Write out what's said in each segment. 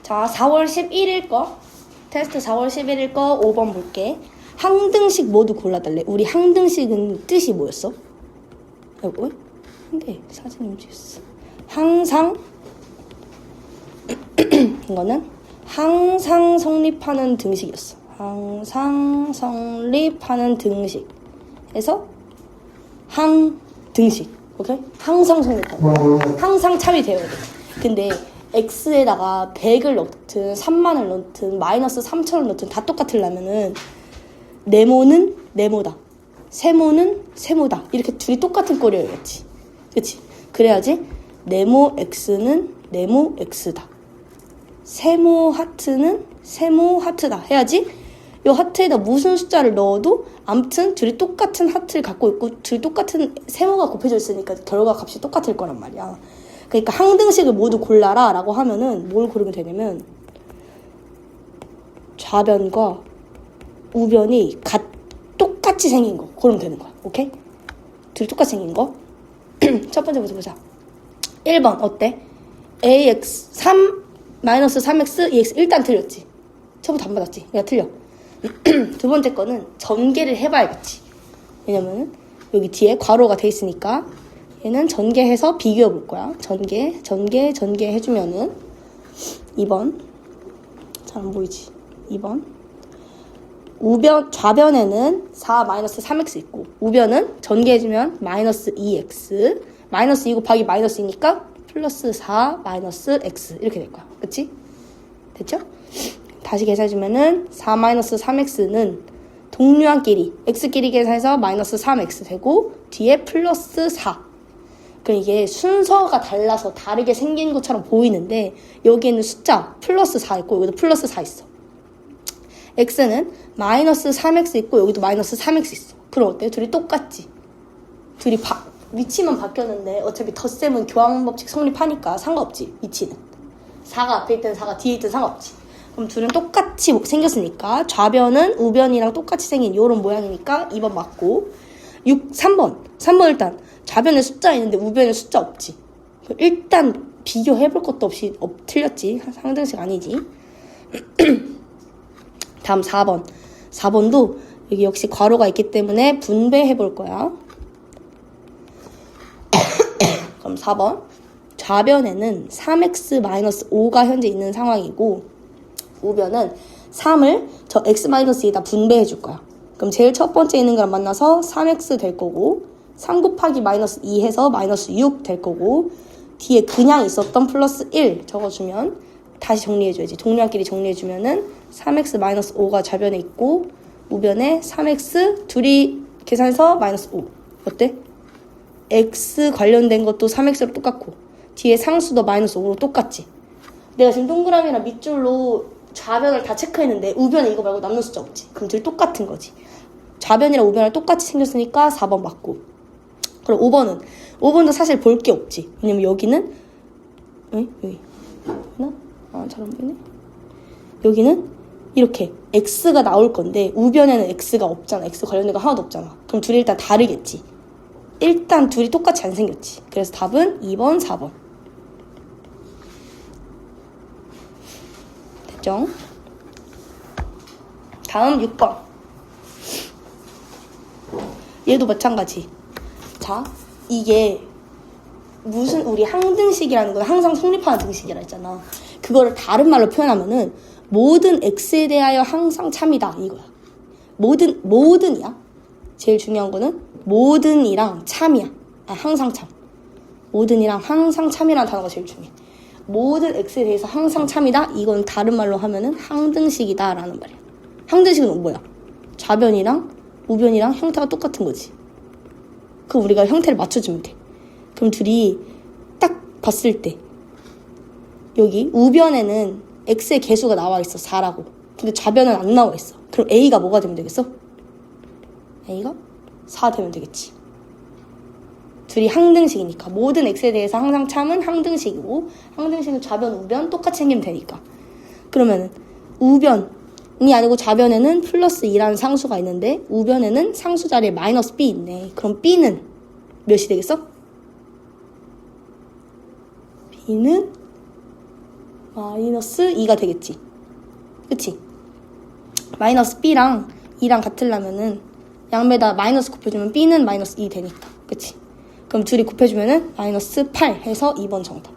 자, 4월 11일 거 테스트 4월 11일 거 5번 볼게. 항등식 모두 골라달래. 우리 항등식은 뜻이 뭐였어? 왜? 근데 사진이 움직였어. 항상 이거는 항상 성립하는 등식이었어. 항상 성립하는 등식. 그래서 항등식. 오케이? 항상 성립하는. 항상 참이 되어야 돼. 근데 x에다가 100을 넣든 3만을 넣든 마이너스 3천을 넣든 다 똑같으려면은 네모는 네모다, 세모는 세모다, 이렇게 둘이 똑같은 꼴이어야지. 그치? 그래야지 네모 x는 네모 x다, 세모 하트는 세모 하트다 해야지 이 하트에다 무슨 숫자를 넣어도 아무튼 둘이 똑같은 하트를 갖고 있고 둘이 똑같은 세모가 곱해져 있으니까 결과 값이 똑같을 거란 말이야. 그러니까 항등식을 모두 골라라 라고 하면은 뭘 고르면 되냐면 좌변과 우변이 똑같이 생긴 거 고르면 되는 거야. 오케이? 둘이 똑같이 생긴 거. 첫 번째부터 보자. 1번 어때? ax 3 마이너스 3x 2x 일단 틀렸지. 처음부터 안 받았지. 그러니까 틀려. 두 번째 거는 전개를 해봐야겠지. 왜냐면은 여기 뒤에 괄호가 돼 있으니까 얘는 전개해서 비교해 볼 거야. 전개 해주면은 2번 잘 안 보이지? 2번 우변 좌변에는 4 마이너스 3x 있고 우변은 전개해주면 마이너스 2x 마이너스 2 곱하기 마이너스 2니까 플러스 4 마이너스 x 이렇게 될 거야. 그치? 됐죠? 다시 계산해주면은 4 마이너스 3x는 동류한끼리 x끼리 계산해서 마이너스 3x 되고 뒤에 플러스 4. 그럼 이게 순서가 달라서 다르게 생긴 것처럼 보이는데 여기에는 숫자 플러스 4 있고 여기도 플러스 4 있어. x는 마이너스 3x 있고 여기도 마이너스 3x 있어. 그럼 어때? 둘이 똑같지? 둘이 위치만 바뀌었는데 어차피 덧셈은 교환법칙 성립하니까 상관없지. 위치는 4가 앞에 있든 4가 뒤에 있든 상관없지. 그럼 둘은 똑같이 생겼으니까 좌변은 우변이랑 똑같이 생긴 이런 모양이니까 2번 맞고 3번 일단 좌변에 숫자 있는데 우변에 숫자 없지. 일단 비교해볼 것도 없이 틀렸지. 상등식 아니지. 다음 4번도 여기 역시 괄호가 있기 때문에 분배해볼 거야. 그럼 4번 좌변에는 3x-5가 현재 있는 상황이고 우변은 3을 저 x-2에다 분배해줄 거야. 그럼 제일 첫 번째 있는 거랑 만나서 3x 될 거고 3 곱하기 마이너스 2 해서 마이너스 6 될 거고 뒤에 그냥 있었던 플러스 1 적어주면 다시 정리해줘야지. 동류한끼리 정리해주면은 3x-5가 좌변에 있고 우변에 3x 둘이 계산해서 마이너스 5. 어때? x 관련된 것도 3x로 똑같고 뒤에 상수도 마이너스 5로 똑같지. 내가 지금 동그라미랑 밑줄로 좌변을 다 체크했는데 우변에 이거 말고 남는 숫자 없지. 그럼 둘이 똑같은 거지. 좌변이랑 우변이랑 똑같이 생겼으니까 4번 맞고. 그럼 5번도 사실 볼 게 없지. 왜냐면 여기는 여기 잘 안 보이네. 여기는 이렇게 x가 나올 건데 우변에는 x가 없잖아. x 관련된 거 하나도 없잖아. 그럼 둘이 일단 다르겠지. 일단 둘이 똑같이 안 생겼지. 그래서 답은 2번, 4번. 됐죠? 다음 6번. 얘도 마찬가지. 자, 이게 무슨 우리 항등식이라는 건 항상 성립하는 등식이라 했잖아. 그거를 다른 말로 표현하면은 모든 x에 대하여 항상 참이다 이거야. 모든이야. 제일 중요한 거는 모든이랑 참이야. 항상 참. 모든이랑 항상 참이라는 단어가 제일 중요해. 모든 x에 대해서 항상 참이다. 이건 다른 말로 하면은 항등식이다 라는 말이야. 항등식은 뭐야? 좌변이랑 우변이랑 형태가 똑같은 거지. 그럼 우리가 형태를 맞춰주면 돼. 그럼 둘이 딱 봤을 때 여기 우변에는 x의 개수가 나와 있어. 4라고. 근데 좌변은 안 나와 있어. 그럼 a가 뭐가 되면 되겠어? a가 4 되면 되겠지. 둘이 항등식이니까 모든 x에 대해서 항상 참은 항등식이고 항등식은 좌변, 우변 똑같이 생기면 되니까. 그러면은 우변이 아니고 좌변에는 플러스 2라는 상수가 있는데 우변에는 상수 자리에 마이너스 b 있네. 그럼 b는 몇이 되겠어? b는 마이너스 2가 되겠지. 그치? 마이너스 b랑 2랑 같으려면은 양배에다 마이너스 곱해주면 b는 마이너스 2 되니까. 그치? 그럼 둘이 곱해주면은 마이너스 8 해서 2번 정답.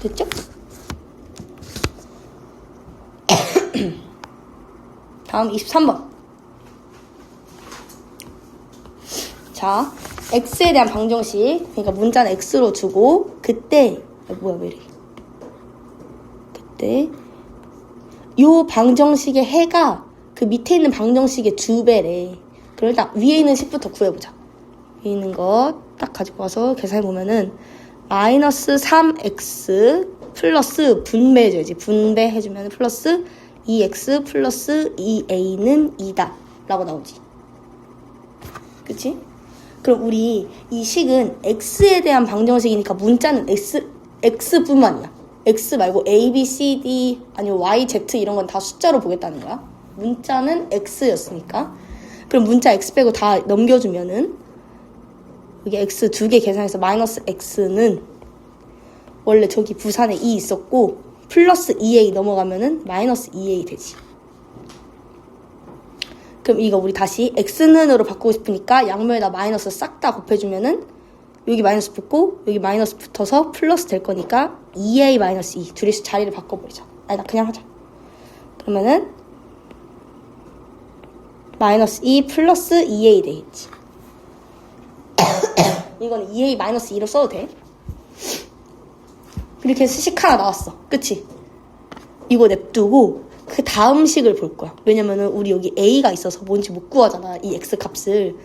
됐죠? 다음 23번. 자, x에 대한 방정식. 그러니까 문자는 x로 주고 그때 뭐야 왜 이래? 그때 요 방정식의 해가 그 밑에 있는 방정식의 2배래. 그럼 일단 위에 있는 식부터 구해보자. 위에 있는 거 딱 가지고 와서 계산해보면은 마이너스 3x 플러스 분배해줘야지. 분배해주면 플러스 2x 플러스 2a는 2다 라고 나오지. 그치? 그럼 우리 이 식은 x에 대한 방정식이니까 문자는 x뿐만이야. x 말고 a, b, c, d 아니면 y, z 이런 건 다 숫자로 보겠다는 거야. 문자는 x였으니까. 그럼 문자 x 빼고 다 넘겨주면은 여기 x 2개 계산해서 마이너스 x는 원래 저기 부산에 2 있었고 플러스 2a 넘어가면은 마이너스 2a 되지. 그럼 이거 우리 다시 x는으로 바꾸고 싶으니까 양면에다 마이너스 싹 다 곱해주면은 여기 마이너스 붙고 여기 마이너스 붙어서 플러스 될 거니까 2a 마이너스 2 둘이서 자리를 바꿔버리자. 아니다 그냥 하자. 그러면은 마이너스 2 플러스 2a 되겠지. 이거는 2a 마이너스 2로 써도 돼. 이렇게 해서 식 하나 나왔어. 그치? 이거 냅두고 그 다음 식을 볼 거야. 왜냐면은 우리 여기 a가 있어서 뭔지 못 구하잖아. 이 x 값을.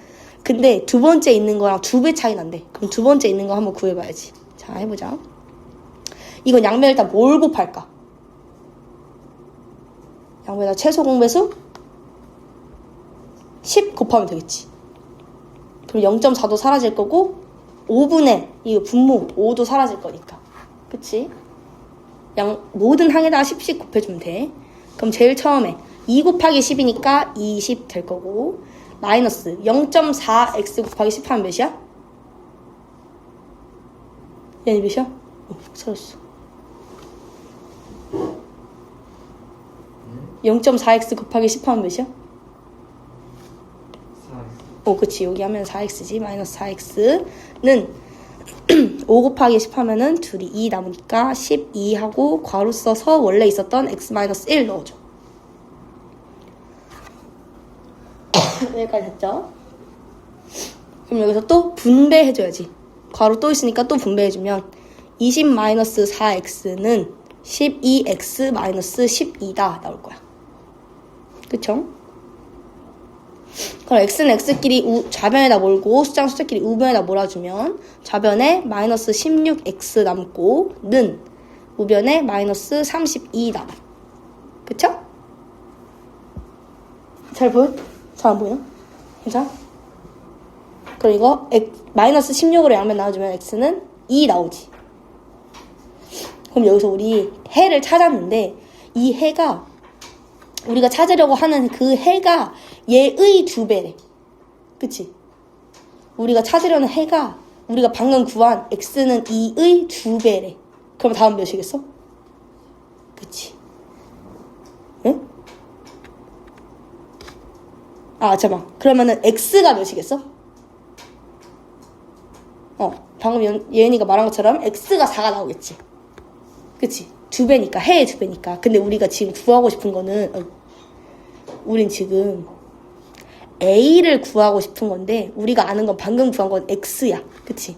근데 두 번째 있는 거랑 2배 차이 난대. 그럼 두 번째 있는 거 한번 구해봐야지. 자, 해보자. 이건 양면 일단 뭘 곱할까? 양면에다 최소 공배수 10 곱하면 되겠지. 그럼 0.4도 사라질 거고 5분의 이 분모 5도 사라질 거니까. 그치? 모든 항에다가 10씩 곱해주면 돼. 그럼 제일 처음에 2 곱하기 10이니까 20 될 거고 마이너스 0.4x 곱하기 10 하면 몇이야? 얘는 몇이야? 찾았어. 0.4x 곱하기 10 하면 몇이야? 4x. 그치. 여기 하면 4x지. 마이너스 4x는 5 곱하기 10 하면은 둘이 2 남으니까 12 하고 괄호 써서 원래 있었던 x-1 넣어줘. 여기까지 됐죠? 그럼 여기서 또 분배해줘야지. 괄호 또 있으니까 또 분배해주면 20-4x는 12x-12다 나올 거야. 그쵸? 그럼 x는 x끼리 좌변에다 몰고 숫자랑 숫자끼리 우변에다 몰아주면 좌변에 마이너스 16x 남고 는 우변에 마이너스 32 남아. 그쵸? 잘 보여? 잘 안 보이나? 괜찮아? 그럼 이거 마이너스 16으로 양면 나눠주면 x는 2 나오지. 그럼 여기서 우리 해를 찾았는데 이 해가 우리가 찾으려고 하는 그 해가 얘의 2배래. 그치? 우리가 찾으려는 해가 우리가 방금 구한 x는 2의 2배래. 그럼 다음 몇이겠어? 그치? 응? 잠깐만. 그러면은 x가 몇이겠어? 방금 예은이가 말한 것처럼 x가 4가 나오겠지. 그치? 2배니까, 해의 2배니까. 근데 우리가 지금 구하고 싶은 거는, 우린 지금 a를 구하고 싶은 건데, 우리가 아는 건 방금 구한 건 x야. 그치?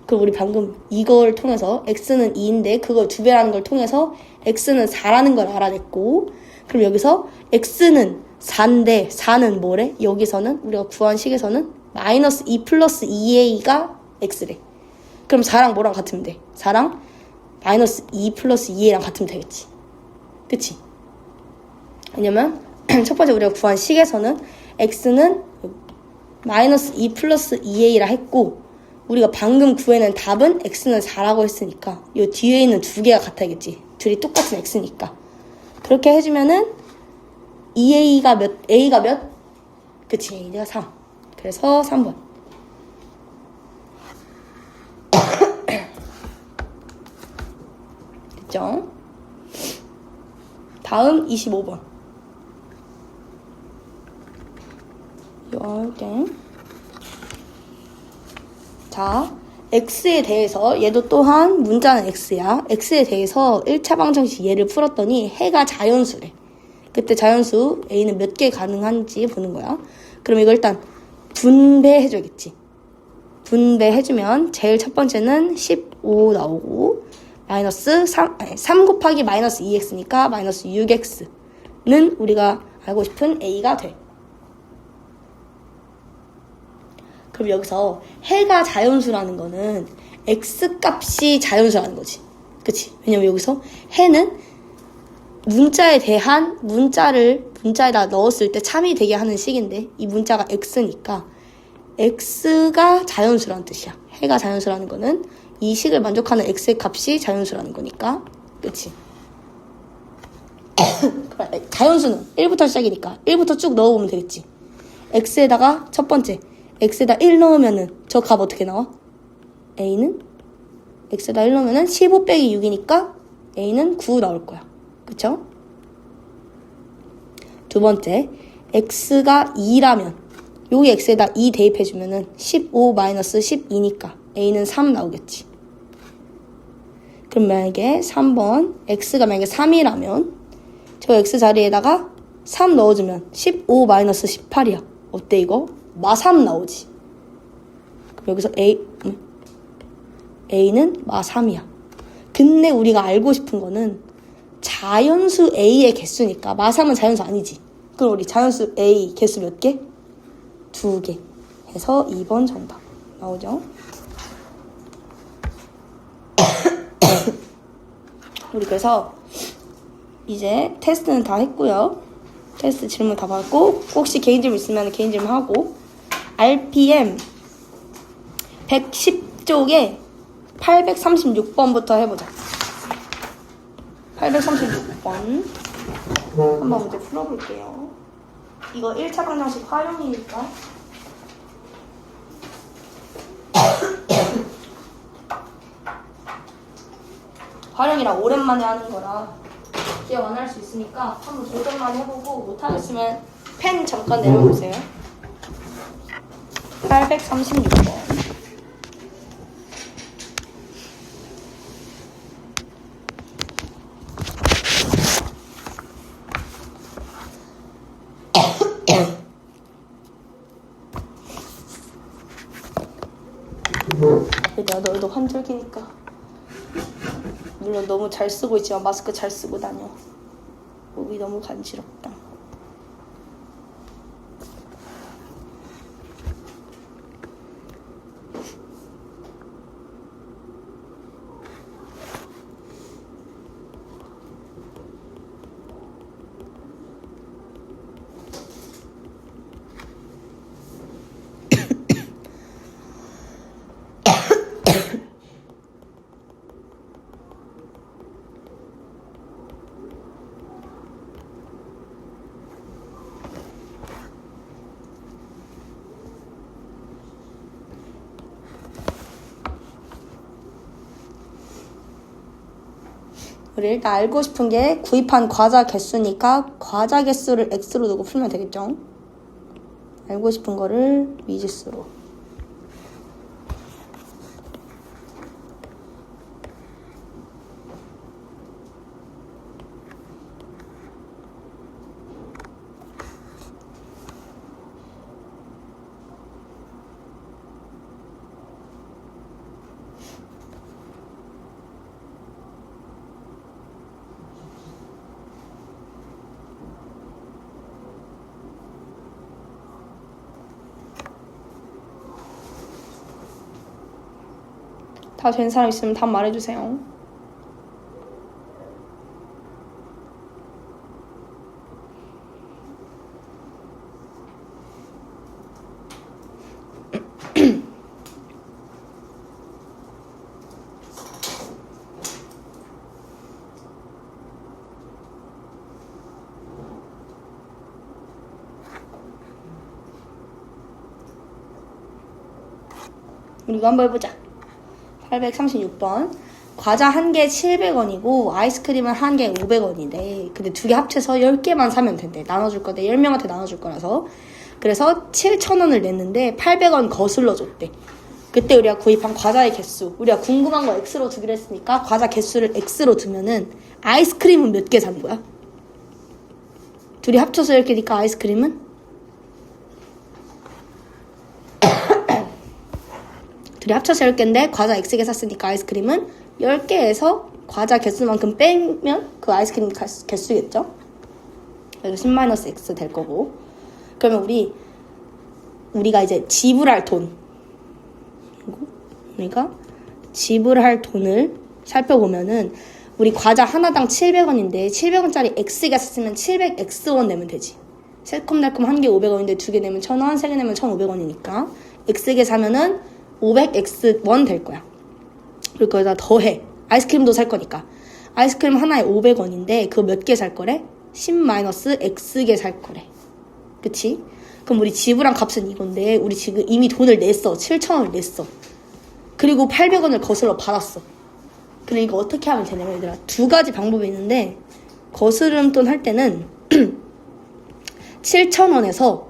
그럼 우리 방금 이걸 통해서, x는 2인데, 그걸 2배라는 걸 통해서, x는 4라는 걸 알아냈고, 그럼 여기서 x는 4인데, 4는 뭐래? 여기서는, 우리가 구한 식에서는, 마이너스 2 플러스 2a가 x래. 그럼 4랑 뭐랑 같으면 돼? 4랑 마이너스 2 플러스 2a랑 같으면 되겠지. 그치? 왜냐면 첫 번째 우리가 구한 식에서는 x는 마이너스 2 플러스 2a라 했고 우리가 방금 구해낸 답은 x는 4라고 했으니까 이 뒤에 있는 두 개가 같아야겠지. 둘이 똑같은 x니까. 그렇게 해주면은 2a가 몇? a가 몇? 그치, a가 3. 그래서 3번. 됐죠? 다음 25번. 자, x에 대해서 얘도 또한 문자는 x야. x에 대해서 1차 방정식 얘를 풀었더니 해가 자연수래. 그때 자연수 a는 몇 개 가능한지 보는 거야. 그럼 이거 일단 분배해줘야겠지. 분배해주면 제일 첫 번째는 15 나오고 마이너스 3 곱하기 마이너스 2x니까 마이너스 6x는 우리가 알고 싶은 a가 돼. 그럼 여기서 해가 자연수라는 거는 x값이 자연수라는 거지. 그치? 왜냐면 여기서 해는 문자에 대한 문자에다 넣었을 때 참이 되게 하는 식인데 이 문자가 x니까 x가 자연수라는 뜻이야. 해가 자연수라는 거는 이 식을 만족하는 x의 값이 자연수라는 거니까. 그치? 자연수는 1부터 시작이니까 1부터 쭉 넣어보면 되겠지. x에다가 첫 번째 x에다 1 넣으면은 저 값 어떻게 나와? a는 x에다 1 넣으면은 15 빼기 6이니까 a는 9 나올 거야. 그쵸? 두 번째 x가 2라면 여기 x에다 2 대입해주면은 15 마이너스 12니까 a는 3 나오겠지. 그럼 만약에 3번 x가 만약에 3이라면 저 x 자리에다가 3 넣어주면 15 마이너스 18이야. 어때 이거? 마3 나오지. 그럼 여기서 a는 마3이야. 근데 우리가 알고 싶은 거는 자연수 a의 개수니까 마3은 자연수 아니지. 그럼 우리 자연수 a 개수 몇 개? 2개 해서 2번 정답 나오죠. 우리 그래서 이제 테스트는 다 했고요. 테스트 질문 다 받고 혹시 개인 질문 있으면 개인 질문 하고 RPM 110쪽에 836번부터 해보자. 836번 한번 문제 풀어볼게요. 이거 1차 방정식 활용이니까 활용이라 오랜만에 하는 거라 기억 안 할 수 있으니까 한번 도전만 해보고 못하겠으면 펜 잠깐 내려보세요. 836번 너도 환절기니까 물론 너무 잘 쓰고 있지만 마스크 잘 쓰고 다녀. 목이 너무 간지럽다. 우리 일단 알고 싶은 게 구입한 과자 개수니까 과자 개수를 x로 두고 풀면 되겠죠? 알고 싶은 거를 미지수로. 다 된 사람 있으면 답 말해주세요. 우리 이거 한번 해보자. 836번 과자 한 개 700원이고 아이스크림은 한 개 500원인데 근데 두 개 합쳐서 10개만 사면 된대. 나눠줄 건데 10명한테 나눠줄 거라서. 그래서 7,000원을 냈는데 800원 거슬러 줬대. 그때 우리가 구입한 과자의 개수, 우리가 궁금한 거 X로 두기로 했으니까 과자 개수를 X로 두면은 아이스크림은 몇 개 산 거야? 둘이 합쳐서 10개니까 아이스크림은? 둘이 합쳐서 10개인데 과자 X개 샀으니까 아이스크림은 10개에서 과자 개수만큼 빼면 그 아이스크림 개수겠죠? 그래서 10-X 될 거고. 그러면 우리가 이제 지불할 돈, 우리가 지불할 돈을 살펴보면은 우리 과자 하나당 700원인데 700원짜리 X가 샀으면 700X원 내면 되지. 새콤달콤 한 개 500원인데 두 개 내면 1,000원, 세 개 내면 1,500원이니까 X개 사면은 500X원 될 거야. 그리고 거기다 더해. 아이스크림도 살 거니까. 아이스크림 하나에 500원인데 그거 몇 개 살 거래? 10-X개 살 거래. 그치? 그럼 우리 지불한 값은 이건데 우리 지금 이미 돈을 냈어. 7,000원을 냈어. 그리고 800원을 거슬러 받았어. 그러니까 어떻게 하면 되냐면 얘들아, 두 가지 방법이 있는데 거스름돈 할 때는 7,000원에서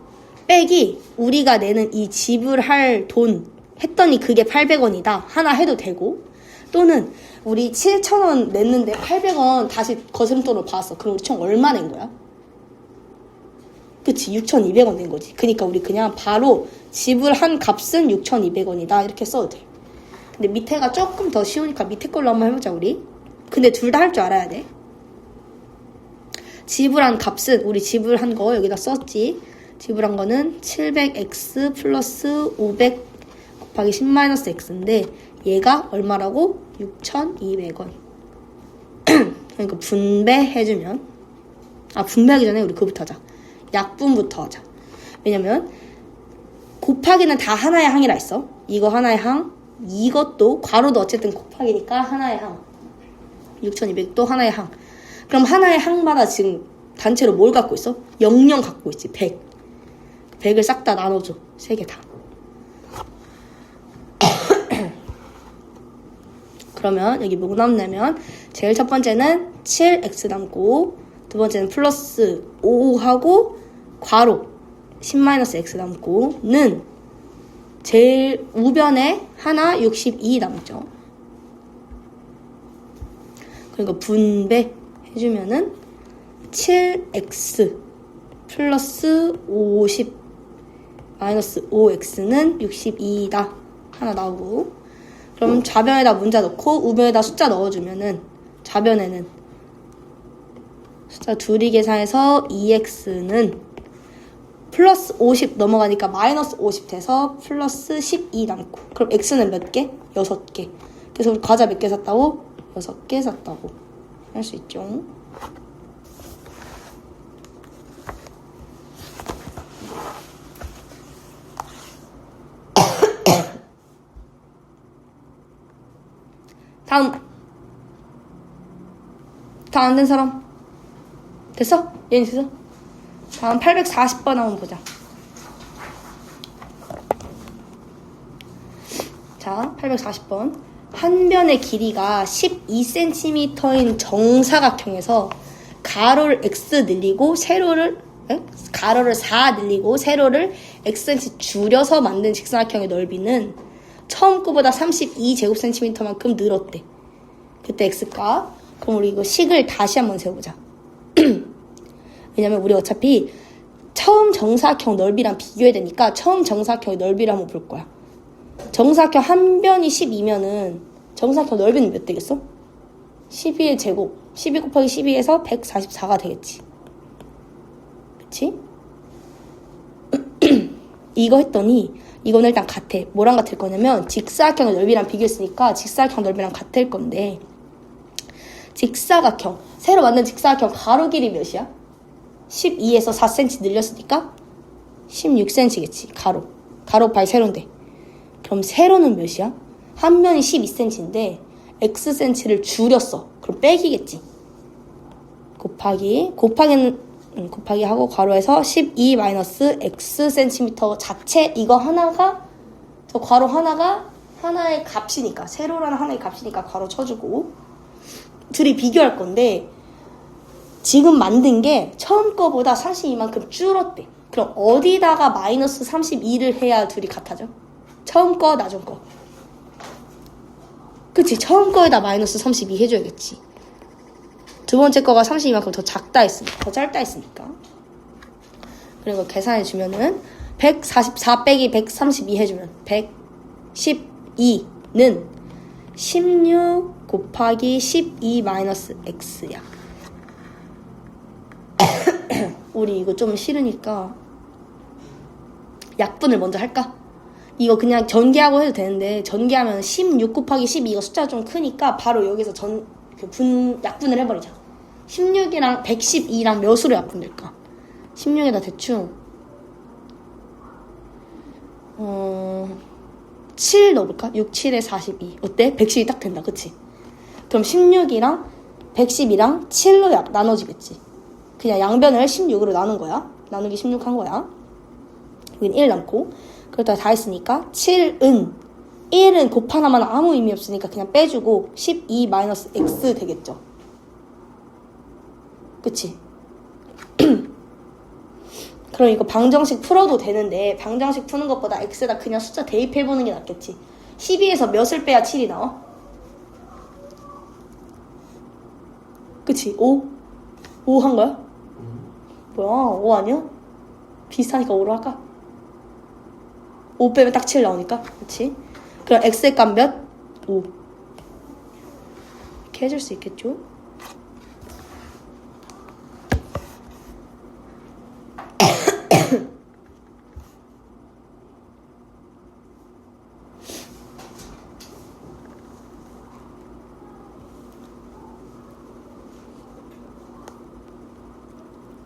빼기 우리가 내는 이 지불할 돈 했더니 그게 800원이다 하나 해도 되고, 또는 우리 7,000원 냈는데 800원 다시 거스름돈으로 받았어. 그럼 우리 총 얼마 낸 거야? 그치, 6,200원 낸 거지. 그러니까 우리 그냥 바로 지불한 값은 6,200원이다 이렇게 써도 돼. 근데 밑에가 조금 더 쉬우니까 밑에 걸로 한번 해보자 우리. 근데 둘 다 할 줄 알아야 돼. 지불한 값은 우리 지불한 거 여기다 썼지. 지불한 거는 700X 플러스 500 곱하기 10-X인데 얘가 얼마라고? 6,200원. 그러니까 분배해주면, 분배하기 전에 우리 그거부터 하자. 약분부터 하자. 왜냐면 곱하기는 다 하나의 항이라 했어. 이거 하나의 항, 이것도 괄호도 어쨌든 곱하기니까 하나의 항. 6,200도 하나의 항. 그럼 하나의 항마다 지금 단체로 뭘 갖고 있어? 00 갖고 있지. 100. 100을 싹 다 나눠줘. 세 개 다. 그러면 여기 뭐 남냐면 제일 첫 번째는 7x 남고, 두 번째는 플러스 5하고 괄호 10-x 남고는 제일 우변에 하나 62 남죠. 그러니까 분배해주면은 7x 플러스 50 마이너스 5x는 62다 하나 나오고, 그럼 좌변에다 문자 넣고 우변에다 숫자 넣어주면은 좌변에는 숫자 둘이 계산해서 2x는 플러스 50 넘어가니까 마이너스 50 돼서 플러스 12 남고, 그럼 x는 몇 개? 6개. 그래서 우리 과자 몇 개 샀다고? 6개 샀다고 할 수 있죠. 다음 다 안 된 사람 됐어? 얘는 됐어? 다음 840번 한번 보자. 자, 840번. 한 변의 길이가 12cm인 정사각형에서 가로를 x 늘리고 세로를 가로를 4 늘리고 세로를 xcm 줄여서 만든 직사각형의 넓이는 처음 거보다 32제곱cm만큼 늘었대. 그때 x가. 그럼 우리 이거 식을 다시 한번 세워보자. 왜냐면 우리 어차피 처음 정사각형 넓이랑 비교해야 되니까 처음 정사각형의 넓이를 한번 볼 거야. 정사각형 한 변이 12면은 정사각형 넓이는 몇 되겠어? 12의 제곱. 12 곱하기 12에서 144가 되겠지. 그치? 이거 했더니 이거는 일단 같아. 뭐랑 같을 거냐면 직사각형의 넓이랑 비교했으니까 직사각형 넓이랑 같을 건데, 직사각형 새로 만든 직사각형 가로 길이 몇이야? 12에서 4cm 늘렸으니까 16cm겠지. 가로 곱하기 세로인데, 그럼 세로는 몇이야? 한 면이 12cm인데 xcm를 줄였어. 그럼 빼기겠지. 곱하기 하고 괄호에서 12-xcm 자체, 이거 하나가, 저 괄호 하나가 하나의 값이니까, 세로라는 하나의 값이니까 괄호 쳐주고 둘이 비교할 건데 지금 만든 게 처음 거보다 32만큼 줄었대. 그럼 어디다가 마이너스 32를 해야 둘이 같아져? 처음 거, 나중 거. 그치? 처음 거에다 마이너스 32 해줘야겠지. 두 번째 거가 32만큼 더 작다 했으니까, 더 짧다 했으니까. 그리고 계산해주면은 144 빼기 132 해주면 112는 16 곱하기 12 마이너스 x야. 우리 이거 좀 싫으니까 약분을 먼저 할까? 이거 그냥 전개하고 해도 되는데 전개하면 16 곱하기 12가 숫자가 좀 크니까 바로 여기서 약분을 해버리자. 16이랑 112랑 몇으로 약분될까? 16에다 대충 7 넣어볼까? 6, 7에 42 어때? 110이 딱 된다, 그치? 그럼 16이랑 110이랑 7로 나눠지겠지. 그냥 양변을 16으로 나눈 거야. 나누기 16 한 거야. 여긴 1 남고. 그렇다고 다 했으니까 7은 1은 곱하나만 아무 의미 없으니까 그냥 빼주고 12 마이너스 x 되겠죠. 그치? 그럼 이거 방정식 풀어도 되는데 방정식 푸는 것보다 x에다 그냥 숫자 대입해보는 게 낫겠지. 12에서 몇을 빼야 7이 나와? 그치? 5? 5 한 거야? 뭐야? 5 아니야? 비슷하니까 5로 할까? 5 빼면 딱 7 나오니까. 그치? 그럼 x의 값 몇? 5. 이렇게 해줄 수 있겠죠?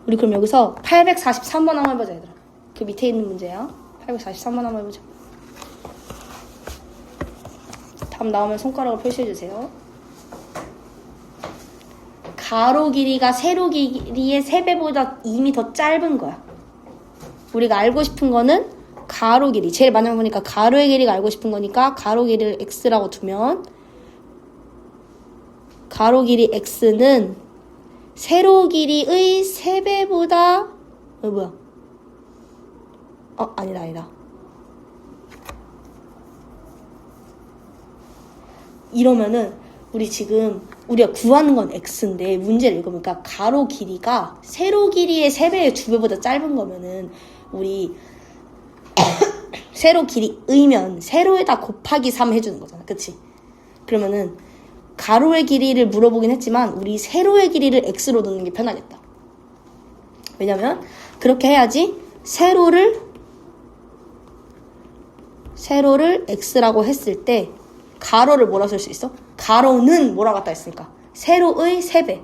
우리 그럼 여기서 843번 한번 해보자, 얘들아. 그 밑에 있는 문제야. 843번 한번 해보자. 답 나오면 손가락을 표시해주세요. 가로 길이가 세로 길이의 3배보다 2미 더 짧은 거야. 우리가 알고 싶은 거는 가로 길이. 제일 많이 보니까 가로의 길이가 알고 싶은 거니까 가로 길이를 x라고 두면 가로 길이 x는 세로 길이의 3배보다 아니다. 이러면은 우리 지금 우리가 구하는 건 x인데 문제를 읽어보니까 가로 길이가 세로 길이의 3배의 2배보다 짧은 거면은 우리 세로 길이의면 세로에다 곱하기 3 해주는 거잖아. 그치? 그러면은 가로의 길이를 물어보긴 했지만 우리 세로의 길이를 x로 넣는 게 편하겠다. 왜냐면 그렇게 해야지 세로를 x라고 했을 때 가로를 뭐라 쓸 수 있어? 가로는 뭐라 갖다 했으니까 세로의 3배.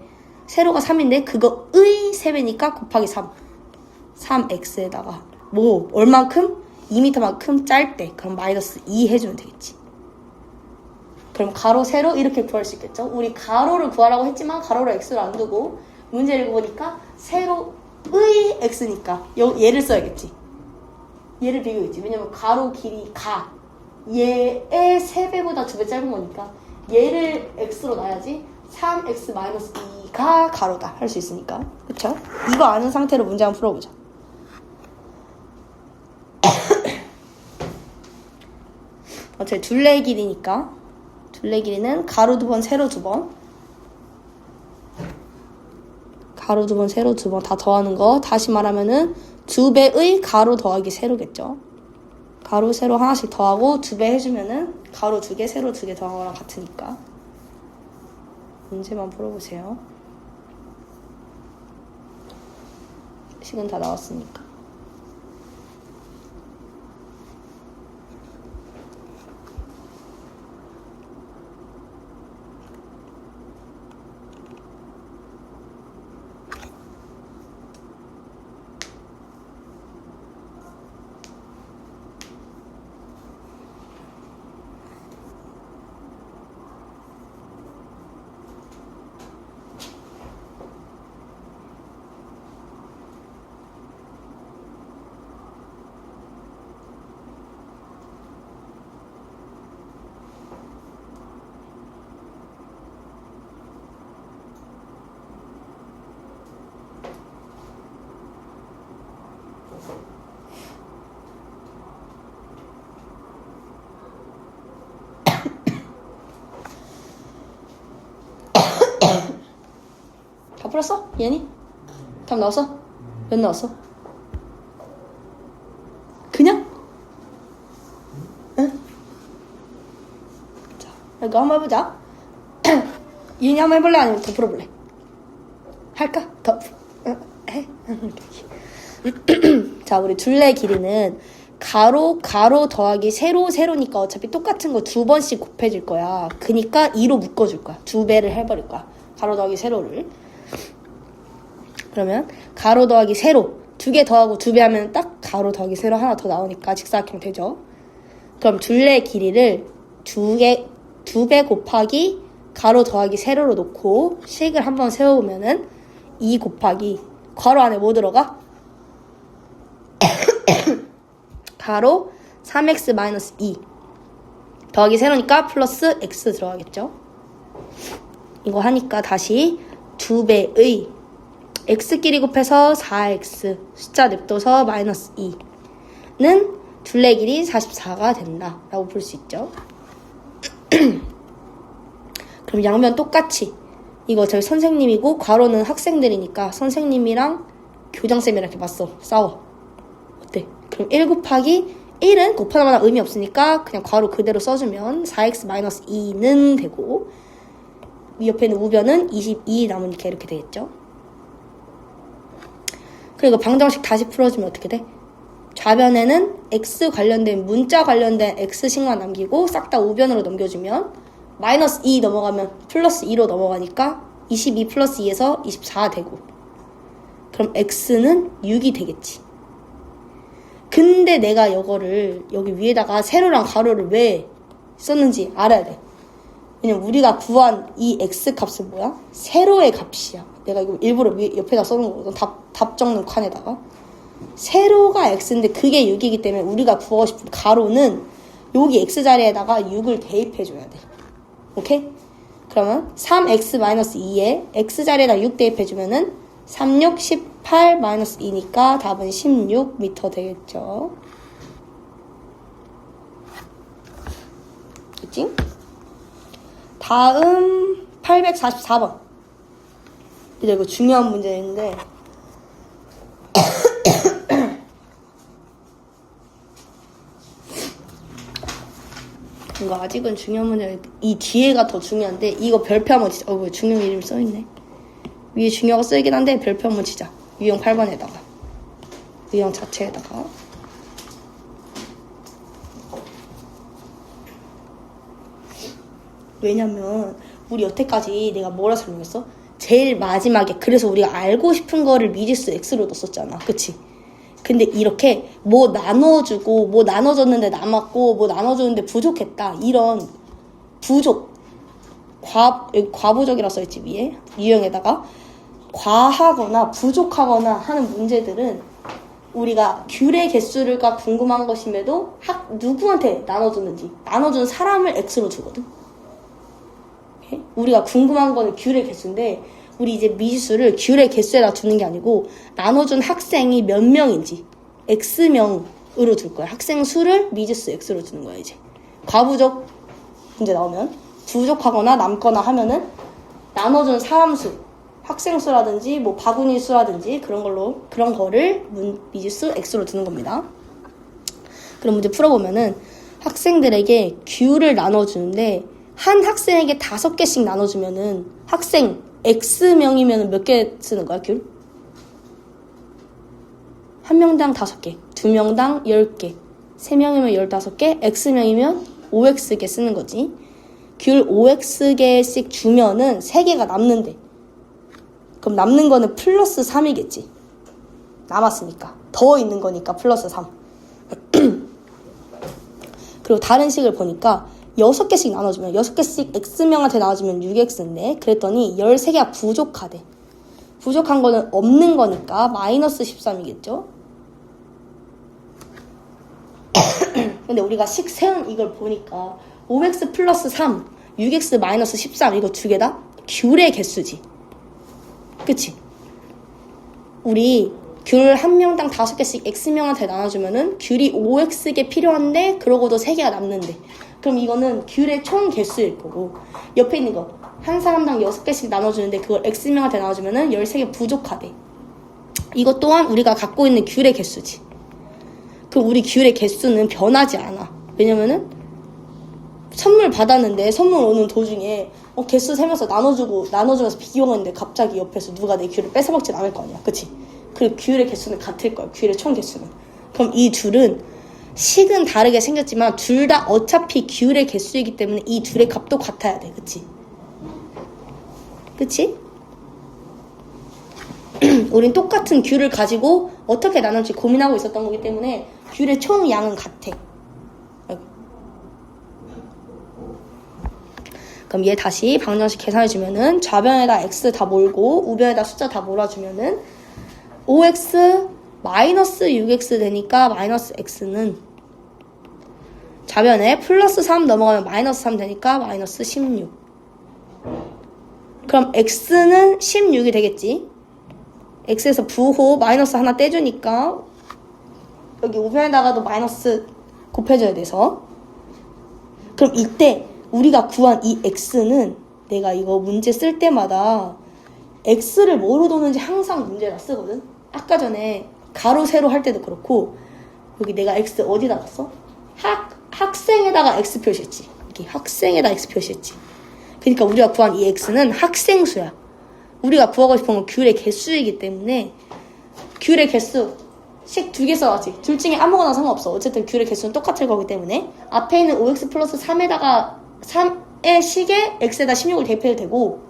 세로가 3인데 그거의 3배니까 곱하기 3. 3x에다가 뭐 얼만큼? 2m만큼 짧대. 그럼 마이너스 2 해주면 되겠지. 그럼 가로, 세로 이렇게 구할 수 있겠죠? 우리 가로를 구하라고 했지만 가로를 x로 안 두고 문제를 보니까 세로의 x니까 얘를 써야겠지. 얘를 비교했지. 왜냐면 가로 길이 얘의 3배보다 2배 짧은 거니까 얘를 x로 놔야지 3x-2가 가로다 할 수 있으니까. 그쵸? 이거 아는 상태로 문제 한번 풀어보자. 어차피 둘레의 길이니까 둘레 길이는 가로 2번, 세로 2번. 가로 2번, 세로 2번 다 더하는 거. 다시 말하면은 2배의 가로 더하기 세로겠죠. 가로, 세로 하나씩 더하고 2배 해주면은 가로 2개, 세로 2개 더한 거랑 같으니까. 문제만 풀어보세요. 식은 다 나왔으니까. 풀었어? 얘니? 답 나왔어? 몇 나왔어? 그냥? 응? 자, 이거 한번 해보자. 얘니 한번 해볼래? 아니면 더 풀어볼래? 할까? 더 해? 자, 우리 둘레 길이는 가로 더하기 세로니까 어차피 똑같은 거 두 번씩 곱해질 거야. 그니까 2로 묶어줄 거야. 두 배를 해버릴 거야. 가로 더하기 세로를. 그러면 가로 더하기 세로 두 개 더하고 두 배 하면 딱 가로 더하기 세로 하나 더 나오니까 직사각형 되죠. 그럼 둘레 길이를 두 배 곱하기 가로 더하기 세로로 놓고 식을 한번 세워보면은 2 곱하기 괄호 안에 뭐 들어가? 가로 3x-2 더하기 세로니까 플러스 x 들어가겠죠. 이거 하니까 다시 2배의 x끼리 곱해서 4x 숫자 냅둬서 마이너스 2는 둘레 길이 44가 된다 라고 볼 수 있죠. 그럼 양면 똑같이 이거 저희 선생님이고 괄호는 학생들이니까 선생님이랑 교장쌤이랑 이렇게 맞서 싸워. 어때? 그럼 1 곱하기 1은 곱하자마자 의미 없으니까 그냥 괄호 그대로 써주면 4x-2는 되고 이 옆에 있는 우변은 22 남으니까 이렇게 되겠죠. 그리고 방정식 다시 풀어주면 어떻게 돼? 좌변에는 x 관련된 문자 관련된 x식만 남기고 싹 다 우변으로 넘겨주면 마이너스 2 넘어가면 플러스 2로 넘어가니까 22 플러스 2에서 24 되고 그럼 x는 6이 되겠지. 근데 내가 이거를 여기 위에다가 세로랑 가로를 왜 썼는지 알아야 돼. 왜냐면 우리가 구한 이 x 값은 뭐야? 세로의 값이야. 내가 이거 일부러 위에 옆에다 써놓은 거거든. 답 적는 칸에다가. 세로가 x인데 그게 6이기 때문에 우리가 구하고 싶은 가로는 여기 x 자리에다가 6을 대입해줘야 돼. 오케이? 그러면 3x-2에 x 자리에다 6 대입해주면은 3, 6, 18 마이너스 2니까 답은 16m 되겠죠. 그치? 다음 844번. 이제 이거 중요한 문제인데 이거 아직은 중요한 문제 이 뒤에가 더 중요한데 이거 별표 한번 치자. 왜 중요 이름 써있네. 위에 중요가 쓰이긴 한데 별표 한번 치자. 유형 8번에다가 유형 자체에다가 왜냐면 우리 여태까지 내가 뭐라 설명했어? 제일 마지막에 그래서 우리가 알고 싶은 거를 미지수 x로 넣었잖아. 그치? 근데 이렇게 뭐 나눠주고 뭐 나눠줬는데 남았고 뭐 나눠줬는데 부족했다 이런 부족 과부족이라 써있지 위에 유형에다가 과하거나 부족하거나 하는 문제들은 우리가 귤의 개수가 궁금한 것임에도 누구한테 나눠줬는지 나눠준 사람을 x로 주거든. 우리가 궁금한 거는 귤의 개수인데 우리 이제 미지수를 귤의 개수에다 두는 게 아니고 나눠준 학생이 몇 명인지 x명으로 줄 거야. 학생 수를 미지수 x로 주는 거야. 이제 과부족 문제 나오면 부족하거나 남거나 하면은 나눠준 사람 수 학생 수라든지 뭐 바구니 수라든지 그런 거를 미지수 x로 두는 겁니다. 그럼 문제 풀어보면은 학생들에게 귤을 나눠주는데 한 학생에게 5개씩 나눠주면은 학생 X명이면 몇 개 쓰는 거야, 귤? 한 명당 5개, 2명당 10개, 3명이면 15개, X명이면 5X개 쓰는 거지. 귤 5X개씩 주면은 3개가 남는데. 그럼 남는 거는 플러스 3이겠지. 남았으니까. 더 있는 거니까 플러스 3. 그리고 다른 식을 보니까 6개씩 나눠주면 6개씩 X명한테 나눠주면 6X인데 그랬더니 13개가 부족하대. 부족한 거는 없는 거니까 마이너스 13이겠죠. 근데 우리가 식 세운 이걸 보니까 5X 플러스 3, 6X 마이너스 13 이거 두 개 다 귤의 개수지. 그치? 우리 귤 한 명당 5개씩 X명한테 나눠주면은 귤이 5X개 필요한데 그러고도 3개가 남는데 그럼 이거는 귤의 총 개수일 거고 옆에 있는 거 한 사람당 6개씩 나눠주는데 그걸 X명한테 나눠주면은 13개 부족하대. 이것 또한 우리가 갖고 있는 귤의 개수지. 그럼 우리 귤의 개수는 변하지 않아. 왜냐면은 선물 받았는데 선물 오는 도중에 개수 세면서 나눠주면서 비교하는데 갑자기 옆에서 누가 내 귤을 뺏어먹진 않을 거 아니야. 그치? 그리고 귤의 개수는 같을 거야. 귤의 총 개수는. 그럼 이 둘은 식은 다르게 생겼지만 둘 다 어차피 귤의 개수이기 때문에 이 둘의 값도 같아야 돼. 그치? 그치? 우린 똑같은 귤을 가지고 어떻게 나눌지 고민하고 있었던 거기 때문에 귤의 총 양은 같아. 그럼 얘 다시 방정식 계산해주면은 좌변에다 x 다 몰고 우변에다 숫자 다 몰아주면은 5x 마이너스 6x 되니까 마이너스 x는 좌변에 플러스 3 넘어가면 마이너스 3 되니까 마이너스 16. 그럼 x는 16이 되겠지. x에서 부호 마이너스 하나 떼주니까 여기 우변에다가도 마이너스 곱해줘야 돼서. 그럼 이때 우리가 구한 이 x는 내가 이거 문제 쓸 때마다 x를 뭐로 도는지 항상 문제라 쓰거든. 아까 전에 가로 세로 할 때도 그렇고 여기 내가 x 어디다가 써? 학생에다가 x 표시했지. 이렇게 학생에다 x 표시했지. 그러니까 우리가 구한 이 x는 학생수야. 우리가 구하고 싶은 건 귤의 개수이기 때문에 귤의 개수 식 2개 써야지. 둘 중에 아무거나 상관없어. 어쨌든 귤의 개수는 똑같을 거기 때문에 앞에 있는 5x 플러스 3에다가 3의 식에 x에다 16을 대입해도 되고